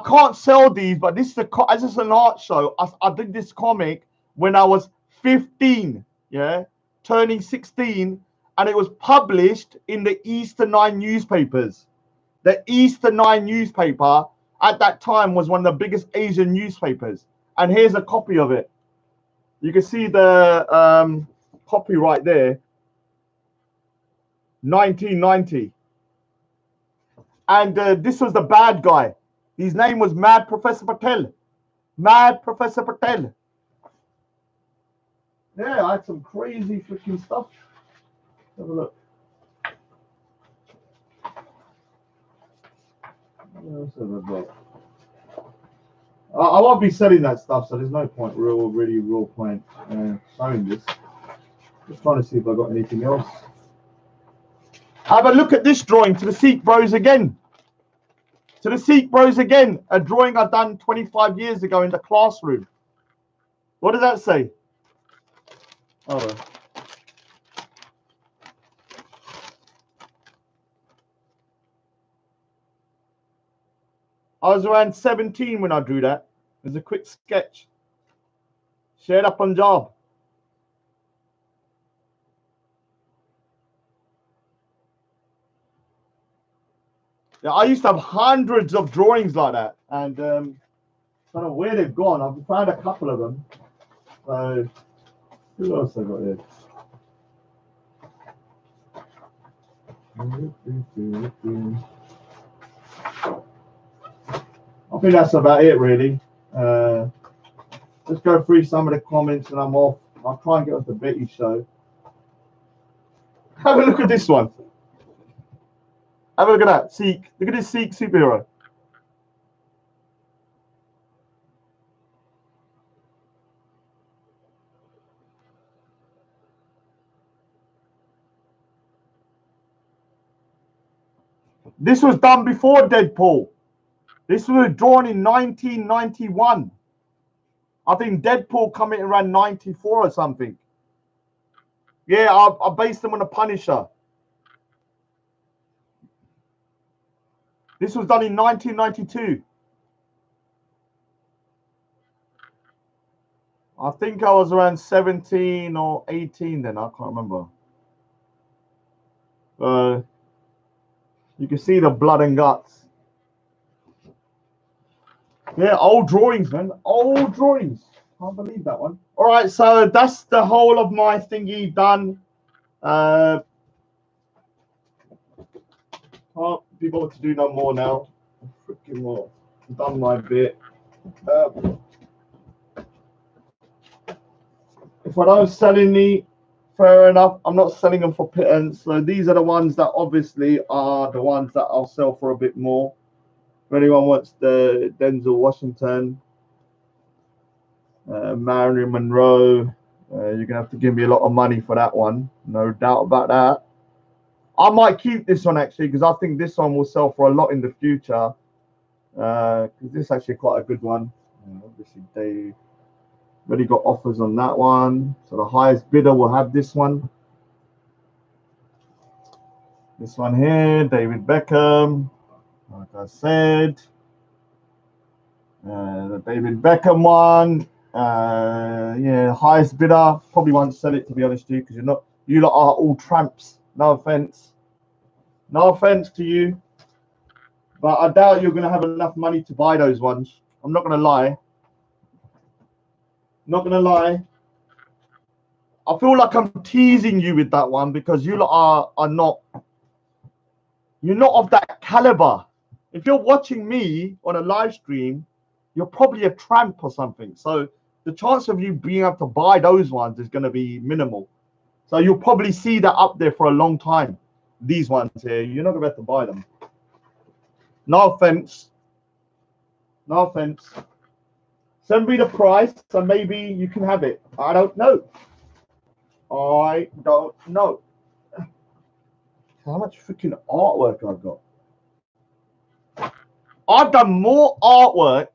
can't sell these, but this is this is an art show. I did this comic when I was 15. Yeah. Turning 16, and it was published in the Easter 9 newspapers. The Easter 9 newspaper at that time was one of the biggest Asian newspapers. And here's a copy of it. You can see the copy right there. 1990. And this was the bad guy. His name was Mad Professor Patel. Mad Professor Patel. Yeah, I had some crazy freaking stuff. Have a look. What else have I got? I won't be selling that stuff, so there's no point, real point showing this. Just trying to see if I got anything else. Have a look at this drawing to the Sikh bros again. To the Sikh bros again. A drawing I done 25 years ago in the classroom. What does that say? Oh. I was around 17 when I drew that. It was a quick sketch. Share Punjab. Yeah, I used to have hundreds of drawings like that, and I don't know where they've gone. I've found a couple of them. So, who else I got here? I think that's about it, really. Let's go through some of the comments, and I'm off. I'll try and get off the Betty show. Have a look at this one. Have a look at that. Sikh. Look at this Sikh superhero. This was done before Deadpool. This was drawn in 1991. I think Deadpool coming around 94 or something. Yeah, I based them on the Punisher. This was done in 1992. I think I was around 17 or 18 then. I can't remember. You can see the blood and guts. Yeah, old drawings, man. Old drawings. Can't believe that one. All right, so that's the whole of my thingy done. Can't be bothered to do no more now. Freaking more. Done my bit. If I don't sell any, fair enough. I'm not selling them for pittance. So these are the ones that obviously are the ones that I'll sell for a bit more. If anyone wants the Denzel Washington, Marilyn Monroe, you're going to have to give me a lot of money for that one. No doubt about that. I might keep this one actually because I think this one will sell for a lot in the future. Because this is actually quite a good one. Obviously, they already got offers on that one. So the highest bidder will have this one. This one here, David Beckham. Like I said. The David Beckham one. Yeah, highest bidder. Probably won't sell it to be honest with you because you lot are all tramps. No offense. No offense to you. But I doubt you're going to have enough money to buy those ones. I'm not going to lie. Not going to lie. I feel like I'm teasing you with that one because you lot are not. You're not of that caliber. If you're watching me on a live stream, you're probably a tramp or something. So the chance of you being able to buy those ones is going to be minimal. So you'll probably see that up there for a long time. These ones here, you're not going to be able to buy them. No offense. No offense. Send me the price and maybe you can have it. I don't know. I don't know. How much freaking artwork I've got. I've done more artwork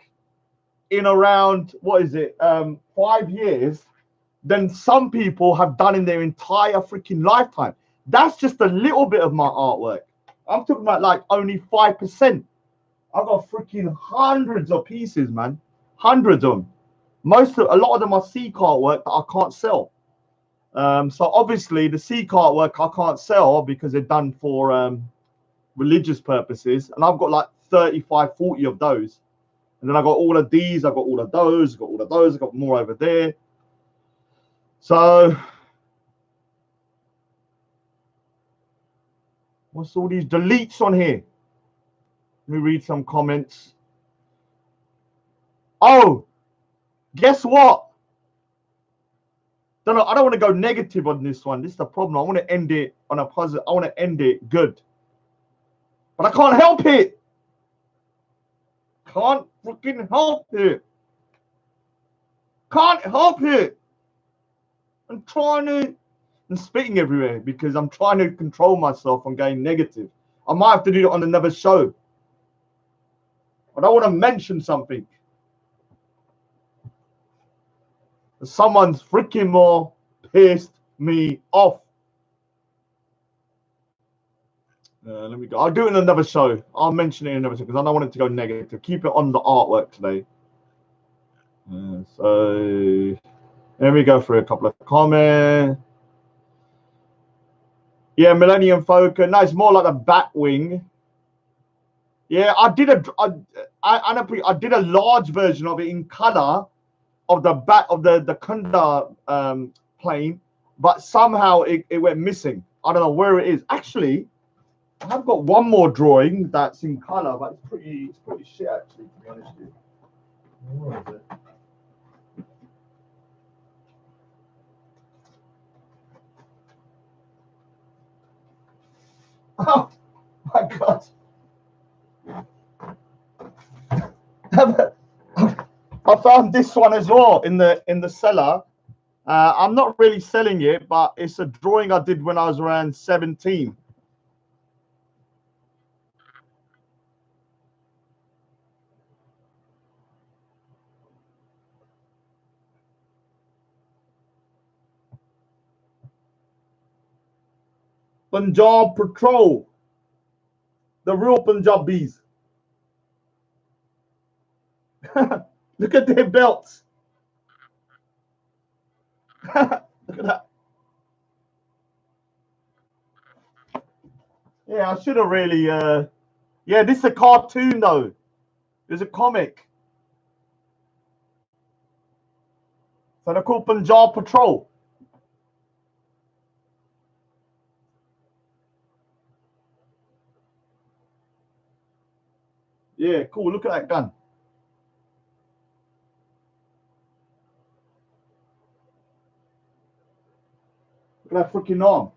in around, 5 years than some people have done in their entire freaking lifetime. That's just a little bit of my artwork. I'm talking about like only 5%. I've got freaking hundreds of pieces, man. Hundreds of them. A lot of them are Sikh artwork that I can't sell. So obviously the Sikh artwork I can't sell because they're done for religious purposes. And I've got like 35, 40 of those. And then I got all of these, I got all of those, I got all of those, I got more over there. So what's all these deletes on here? Let me read some comments. Oh, guess what? I don't want to go negative on this one. This is the problem. I want to end it on a positive. I want to end it good. But I can't help it. Can't freaking help it. Can't help it. I'm spitting everywhere because I'm trying to control myself from going negative. I might have to do it on another show. I don't want to mention something. Someone's freaking more pissed me off. Let me go. I'll do it in another show. I'll mention it in another show because I don't want it to go negative. Keep it on the artwork today. So let me go through a couple of comments. Yeah, Millennium Falcon. No, it's more like a bat wing. Yeah, I did I did a large version of it in color of the back of the Kunda plane, but somehow it went missing. I don't know where it is. Actually, I have got one more drawing that's in color, but it's pretty shit actually, to be honest with you. Where is it? Oh my god. I found this one as well in the cellar. I'm not really selling it, but it's a drawing I did when I was around 17. Punjab Patrol, the real Punjabis. Look at their belts. Look at that. Yeah, I should have really. Yeah, this is a cartoon though. There's a comic. So they're called Punjab Patrol. Yeah, cool. Look at that gun. Look at that freaking arm.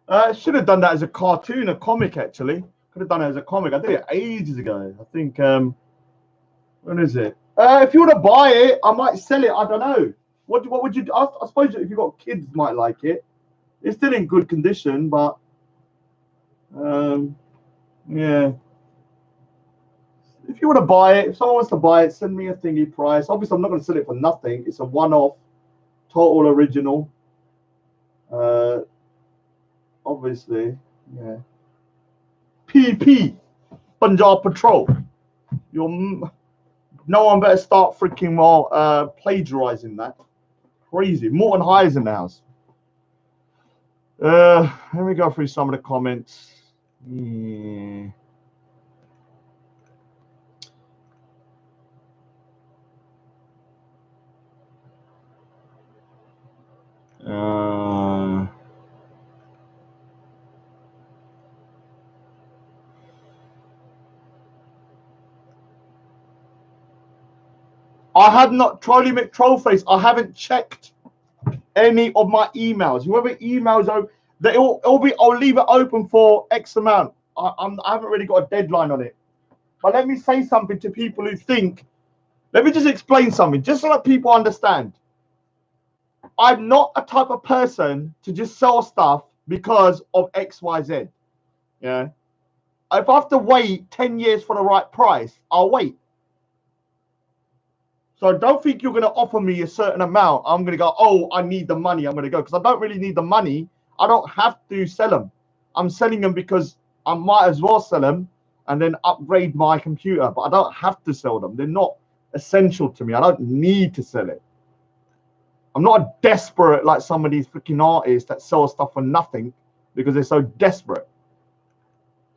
I should have done that as a cartoon, a comic actually. Could have done it as a comic. I did it ages ago. I think when is it? If you want to buy it, I might sell it. I don't know. What would you do? I suppose if you've got kids might like it. It's still in good condition, but yeah. If you want to buy it, if someone wants to buy it, send me a thingy price. Obviously, I'm not going to sell it for nothing. It's a one-off, total original. Obviously, yeah. PP, Punjab Patrol. No one better start freaking plagiarizing that. Crazy. Morton High's in the house. Let me go through some of the comments. Yeah. I have not, Trolley McTrollface, I haven't checked any of my emails. Whoever emails, I'll leave it open for X amount. I haven't really got a deadline on it. But let me say something to people who think, let me just explain something, just so that people understand. I'm not a type of person to just sell stuff because of X, Y, Z. Yeah. If I have to wait 10 years for the right price, I'll wait. So don't think you're going to offer me a certain amount. I'm going to go, oh, I need the money. I'm going to go because I don't really need the money. I don't have to sell them. I'm selling them because I might as well sell them and then upgrade my computer. But I don't have to sell them. They're not essential to me. I don't need to sell it. I'm not desperate like some of these freaking artists that sell stuff for nothing because they're so desperate.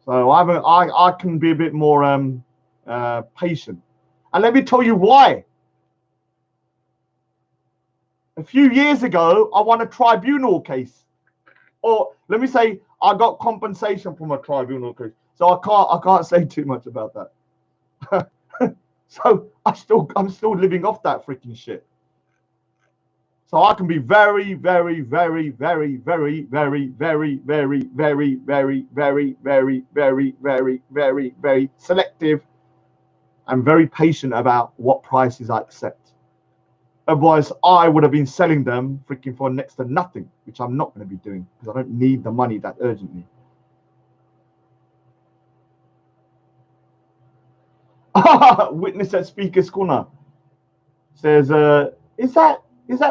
So I can be a bit more patient. And let me tell you why. A few years ago, I won a tribunal case. Or let me say, I got compensation from a tribunal case. So I can't say too much about that. So I'm still living off that freaking shit. So I can be very, very, very, very, very, very, very, very, very, very, very, very, very, very, very, very selective and very patient about what prices I accept. Otherwise, I would have been selling them freaking for next to nothing, which I'm not going to be doing because I don't need the money that urgently. Witness at Speaker's Corner says, is that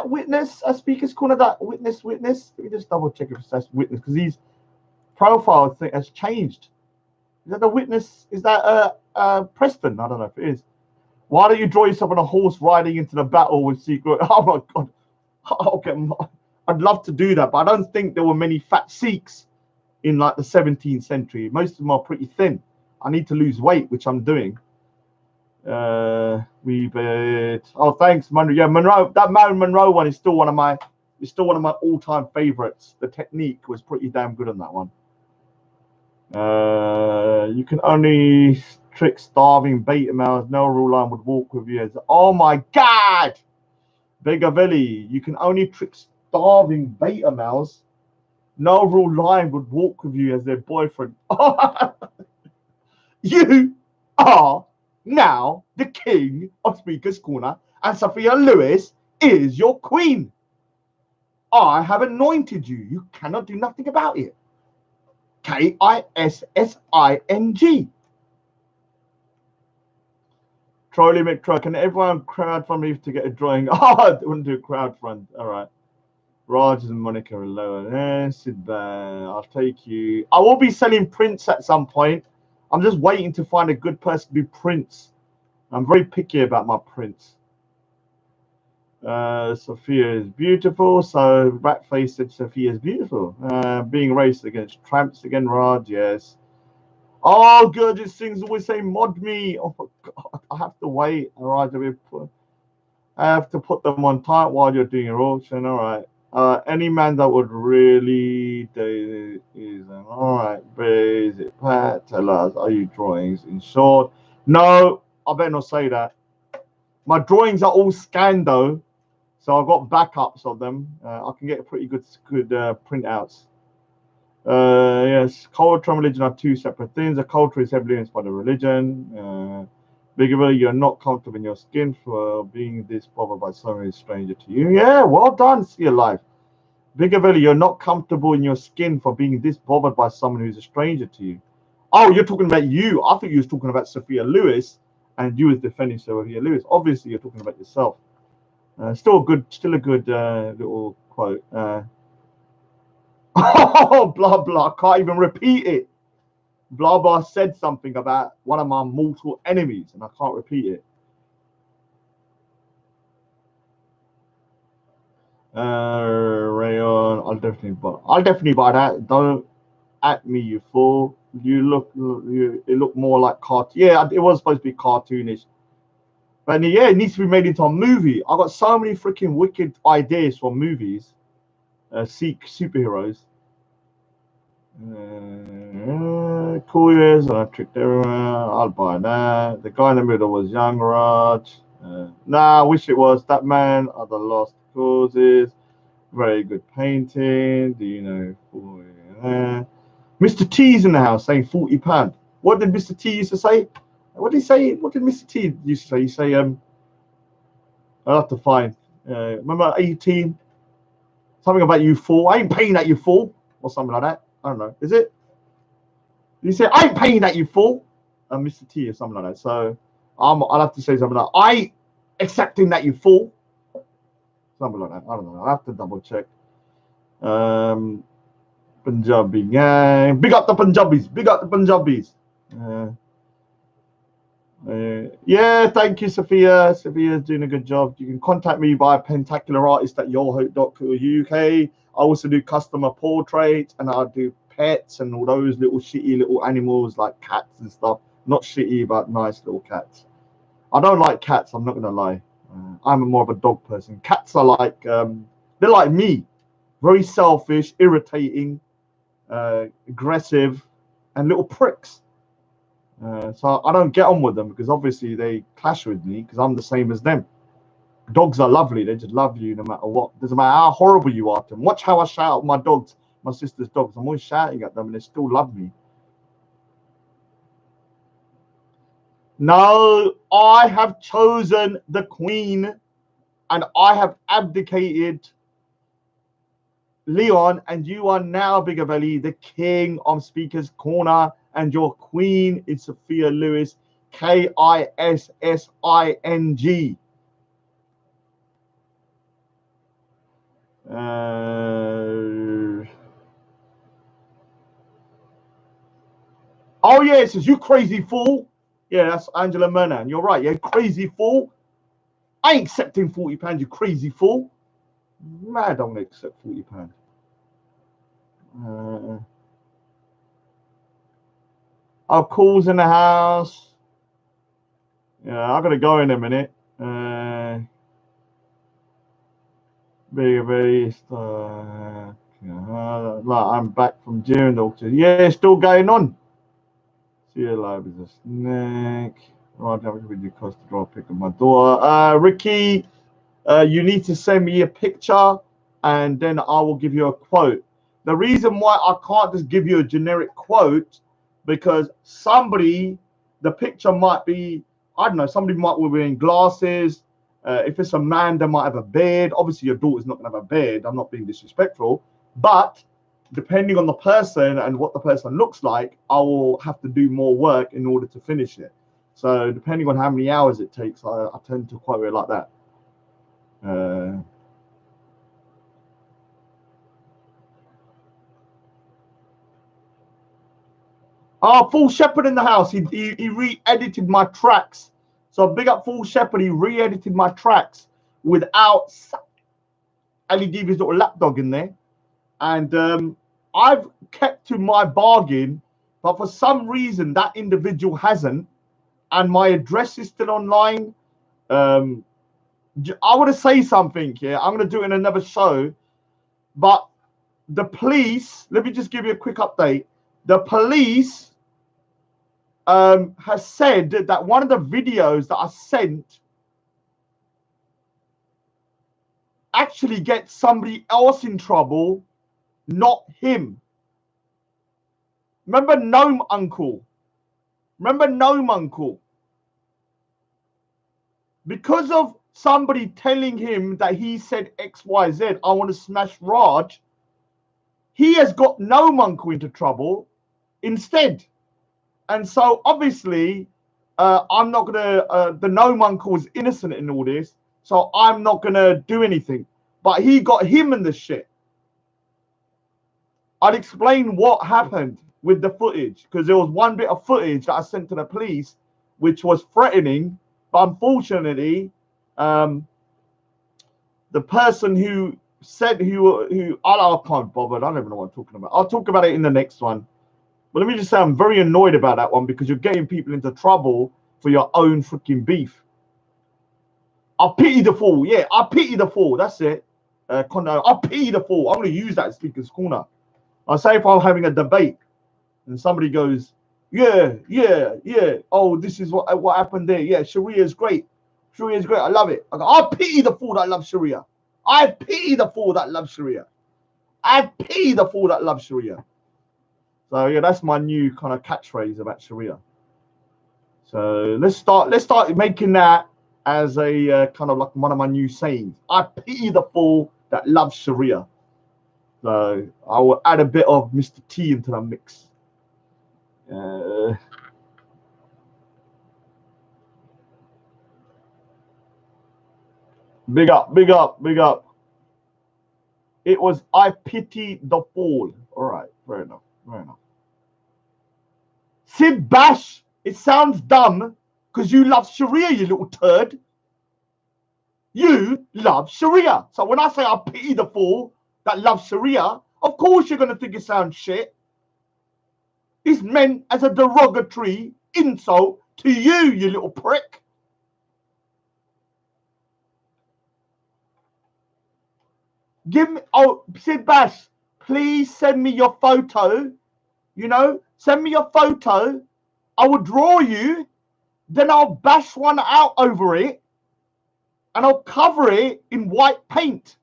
Witness at Speaker's Corner? That Witness? Let me just double check if that's Witness because his profile thing has changed. Is that the Witness? Is that Preston? I don't know if it is. Why don't you draw yourself on a horse riding into the battle with secret? Oh my god. Okay, I'd love to do that, but I don't think there were many fat Sikhs in like the 17th century. Most of them are pretty thin. I need to lose weight, which I'm doing. Oh, thanks, Monroe. Yeah, Monroe. That Marilyn Monroe one is still one of my all-time favorites. The technique was pretty damn good on that one. You can only trick starving beta males. No rule line would walk with you. Oh my god, Begavelli. You can only trick starving beta males. No rule line would walk with you as their boyfriend. You are now the king of Speaker's Corner, and Sophia Lewis is your queen. I have anointed you. You cannot do nothing about it. Kissing. Trolley McTruck, and everyone crowdfund me to get a drawing. Oh, I wouldn't do a crowdfund. All right. Raj and Monica are lower. Sit there. I'll take you. I will be selling prints at some point. I'm just waiting to find a good person to do prints. I'm very picky about my prints. Sophia is beautiful. So Ratface said Sophia is beautiful. Being raced against tramps again, Raj. Yes. Oh, gorgeous things always say mod me. Oh my god, I have to wait. All right, I have to put them on tight while you're doing your auction. All right. Any man that would really do is all right. Is it Pat? Tell us, are you drawings in short? No, I better not say that. My drawings are all scanned though, so I've got backups of them. I can get pretty good printouts. Yes, culture and religion are two separate things. The culture is heavily influenced by the religion. Biggerville, you're not comfortable in your skin for being this bothered by someone who's stranger to you. Yeah, well done, see your life. Biggerville, you're not comfortable in your skin for being this bothered by someone who's a stranger to you. Oh, you're talking about you. I think you was talking about Sophia Lewis, and you was defending Sophia Lewis. Obviously, you're talking about yourself. Still a good little quote. Oh, blah blah. I can't even repeat it. Blah blah said something about one of my mortal enemies, and I can't repeat it. Rayon, I'll definitely buy that. Don't at me, you fool. It looked more like cartoon. Yeah, it was supposed to be cartoonish, but yeah, it needs to be made into a movie. I got so many freaking wicked ideas for movies. Sikh superheroes. Cool years, and I tricked everyone. I'll buy that. The guy in the middle was young Raj. Nah, I wish it was that man. Other lost causes. Very good painting. Do you know? Mr. T's in the house saying £40. What did Mr. T used to say? What did he say? What did Mr. T used to say? He say I'll have to find. Remember 18? Something about you fool. I ain't paying that you fool, or something like that. I don't know. Is it? You say I ain't paying that you fool, Mr. T or something like that. So I'll have to say something like I ain't accepting that you fool, something like that. I don't know. I have to double check. Punjabi gang, big up the Punjabis. Big up the Punjabis. Yeah, thank you, Sophia. Sophia's doing a good job. You can contact me via pentacularartist@yourhope.co.uk. I also do customer portraits, and I do pets and all those little shitty little animals like cats and stuff. Not shitty, but nice little cats. I don't like cats, I'm not gonna lie. I'm more of a dog person. Cats are like they're like me, very selfish, irritating, aggressive, and little pricks. So I don't get on with them because obviously they clash with me because I'm the same as them. Dogs are lovely. They just love you no matter what. Doesn't matter how horrible you are to them. Watch how I shout at my dogs, my sister's dogs. I'm always shouting at them and they still love me. No, I have chosen the queen and I have abdicated Leon, and you are now, Bigabelli, the king of Speaker's Corner, and your queen is Sophia Lewis, Kissing. Oh, yeah, it says, you crazy fool. Yeah, that's Angela Mernan. You're right. Yeah, crazy fool. I ain't accepting £40, you crazy fool. Mad, I'm gonna accept £40. Our calls in the house. Yeah, I gotta go in a minute. I'm back from June, doctor. Yeah, it's still going on. See you live as a snack. Right, how much would you cost to draw a pic of my daughter? Ricky, you need to send me a picture and then I will give you a quote. The reason why I can't just give you a generic quote, because the picture might be, I don't know, somebody might be wearing glasses. If it's a man, they might have a beard. Obviously, your daughter's not going to have a beard. I'm not being disrespectful. But depending on the person and what the person looks like, I will have to do more work in order to finish it. So depending on how many hours it takes, I tend to quote it like that. Full Shepherd in the house. He re-edited my tracks. So big up Full Shepherd. He re-edited my tracks without Ali Diva's little lapdog in there. And I've kept to my bargain, but for some reason that individual hasn't. And my address is still online. I want to say something here. I'm going to do it in another show. But the police, let me just give you a quick update. The police has said that one of the videos that I sent actually gets somebody else in trouble, not him. Remember Gnome Uncle? Because of somebody telling him that he said XYZ, I want to smash Raj, he has got Gnome Uncle into trouble instead. And so obviously, I'm not gonna. The Gnome Uncle is innocent in all this, so I'm not gonna do anything. But he got him in the shit. I'll explain what happened with the footage, because there was one bit of footage that I sent to the police, which was threatening. But unfortunately, the person who said I can't bother. I don't even know what I'm talking about. I'll talk about it in the next one. But let me just say, I'm very annoyed about that one, because you're getting people into trouble for your own freaking beef. I pity the fool. Yeah, I pity the fool. That's it. I pity the fool. I'm going to use that as Speaker's Corner. I say if I'm having a debate and somebody goes, yeah. Oh, this is what happened there. Yeah, Sharia is great. Sharia is great. I love it. I pity the fool that loves Sharia. I pity the fool that loves Sharia. I pity the fool that loves Sharia. So yeah, that's my new kind of catchphrase about Sharia. So let's start making that as a kind of like one of my new sayings. I pity the fool that loves Sharia. So I will add a bit of Mr. T into the mix. Big up. It was I pity the fool. All right, fair enough. Sid Bash, it sounds dumb because you love Sharia, you little turd. You love Sharia. So when I say I pity the fool that loves Sharia, of course you're going to think it sounds shit. It's meant as a derogatory insult to you, you little prick. Sid Bash, please send me your photo. Send me your photo. I will draw you. Then I'll bash one out over it. And I'll cover it in white paint.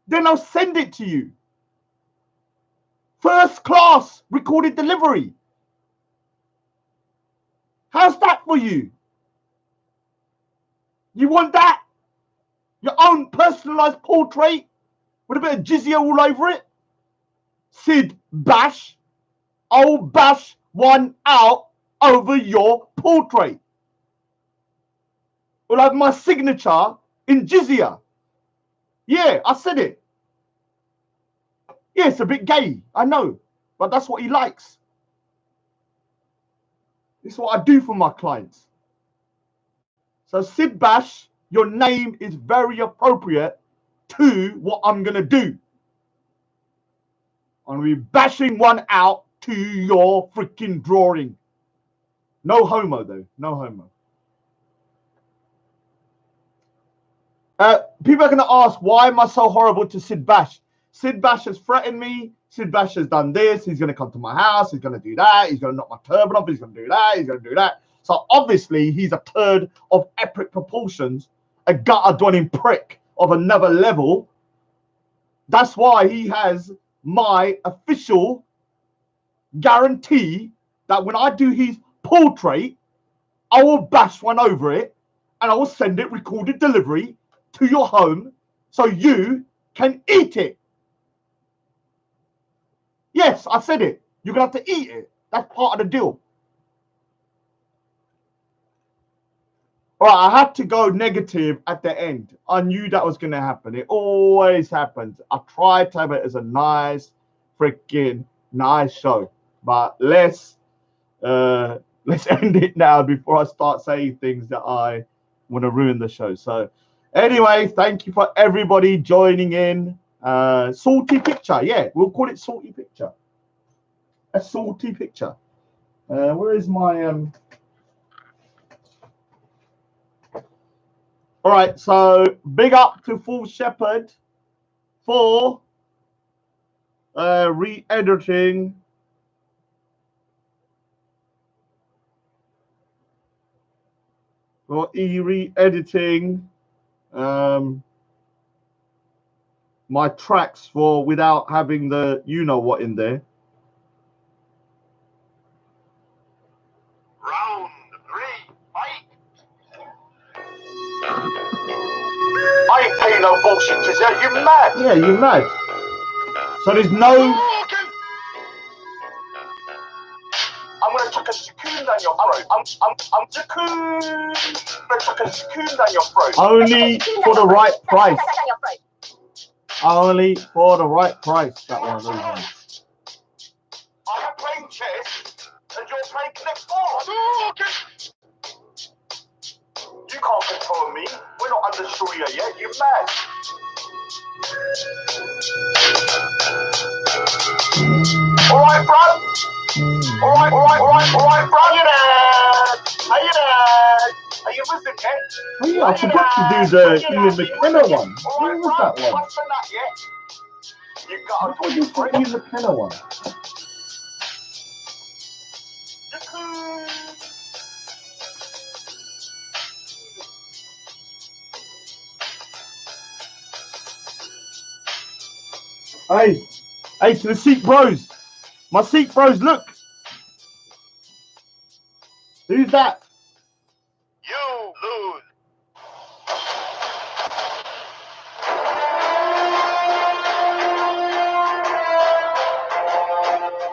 Then I'll send it to you. First class recorded delivery. How's that for you? You want that? Your own personalized portrait with a bit of jizya all over it? Sid Bash, I'll bash one out over your portrait. Will have my signature in jizya. Yeah, I said it. Yeah, it's a bit gay, I know, but that's what he likes. It's what I do for my clients. So Sid Bash, your name is very appropriate to what I'm going to do. I'm going to be bashing one out to your freaking drawing. No homo, though. No homo. People are going to ask, why am I so horrible to Sid Bash? Sid Bash has threatened me. Sid Bash has done this. He's going to come to my house. He's going to do that. He's going to knock my turban off. He's going to do that. He's going to do that. So obviously, he's a turd of epic proportions, a gutter-dwelling prick of another level. That's why he has my official guarantee that when I do his portrait, I will bash one over it and I will send it recorded delivery to your home so you can eat it. Yes, I said it. You're going to have to eat it. That's part of the deal. All right, I had to go negative at the end. I knew that was going to happen. It always happens. I tried to have it as a nice, freaking nice show. But let's end it now before I start saying things that I want to ruin the show. So anyway, thank you for everybody joining in. Salty picture. Yeah, we'll call it salty picture. A salty picture. Where is my... All right, so big up to Full Shepherd for re-editing my tracks for without having the you know what in there. Round 3, fight! I ain't paying no bullshit, Giselle. You mad? Yeah, you mad. So there's no... I'm gonna chuck a cocoon down your throat. I'm cocoon. I'm gonna chuck a cocoon down your throat. Only for the right price. Only for the right price. That one. I'm playing chess, and you're playing Connect 4. You can't control me. We're not under Sharia yet. You're mad. All right, bro. All right, bro. How you there? Are you with the cat? Oh yeah, I forgot to do the Ian McKenna one. Where was that one? What's the nut yet? You got I just the Ian McKenna one. Hey, to the Sikh bros. My Sikh bros, look. Who's that? You lose.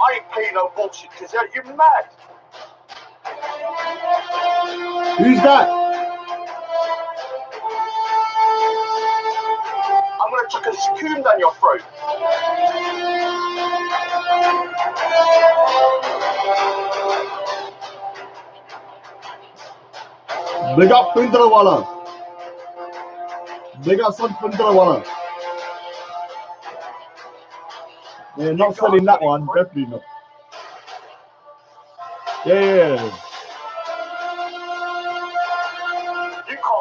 I ain't paying no bullshit, cause you're mad. Who's that? I'm gonna chuck a cocoon down your throat. Big up Pindrawala. Big up son Pindrawala. Yeah, not selling that one, definitely not. Yeah.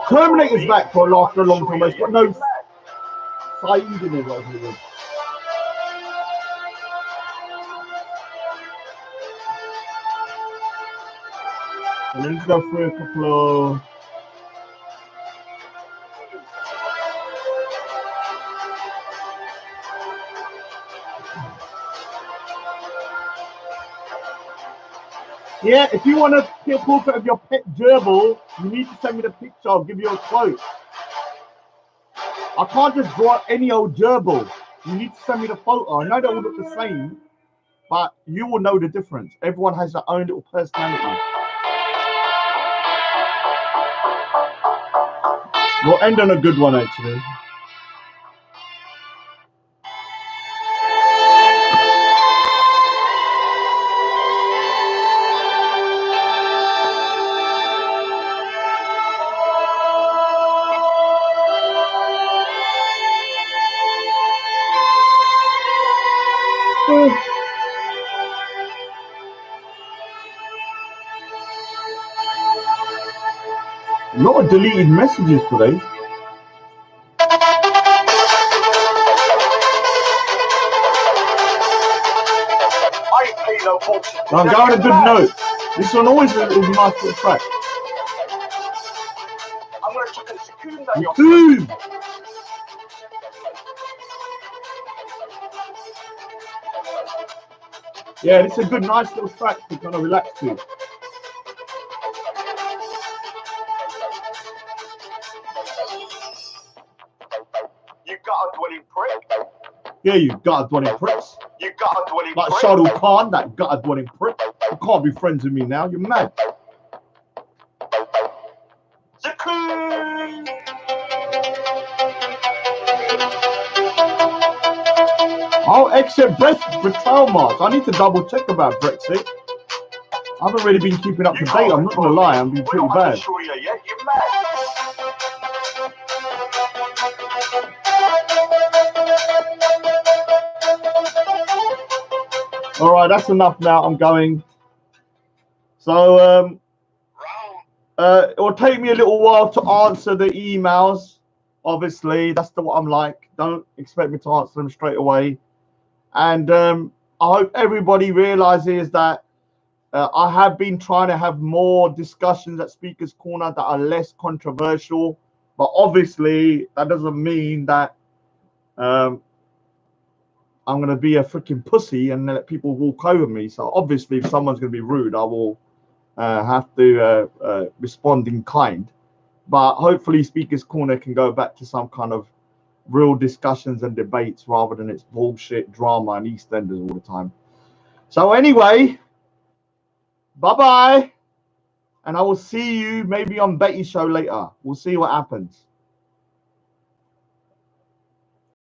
Terminator's back for after a long time. It's got no Saeed in it, I think. And then go through a couple of... Yeah, if you want to see a portrait of your pet gerbil, you need to send me the picture. I'll give you a quote. I can't just draw any old gerbil. You need to send me the photo. I know they all look the same, but you will know the difference. Everyone has their own little personality. We'll end on a good one, actually. A lot of deleted messages today. I ain't paying no bullshit. I'm going on a good note. This one always is a nice little track. I'm gonna chuck a cocoon down your Boom! Yeah, this is a good, nice little track to kind of relax to. You got a dwelling prick. Yeah, you gutter dwelling pricks. You got a dwelling Like prick. Shah Rukh Khan, that gutter dwelling prick. You can't be friends with me now. You're mad. Cocoon. I'll accept betrayal marks. I need to double check about Brexit. I haven't really been keeping up to date. I'm not gonna lie, I'm being pretty bad. Sure you yet. You're mad. All right, that's enough now. I'm going. So it will take me a little while to answer the emails. Obviously, that's what I'm like. Don't expect me to answer them straight away. And I hope everybody realizes that I have been trying to have more discussions at Speaker's Corner that are less controversial. But obviously, that doesn't mean that I'm going to be a freaking pussy and let people walk over me. So obviously, if someone's going to be rude, I will have to respond in kind. But hopefully Speaker's Corner can go back to some kind of real discussions and debates rather than its bullshit drama and EastEnders all the time. So anyway, bye-bye. And I will see you maybe on Betty's show later. We'll see what happens.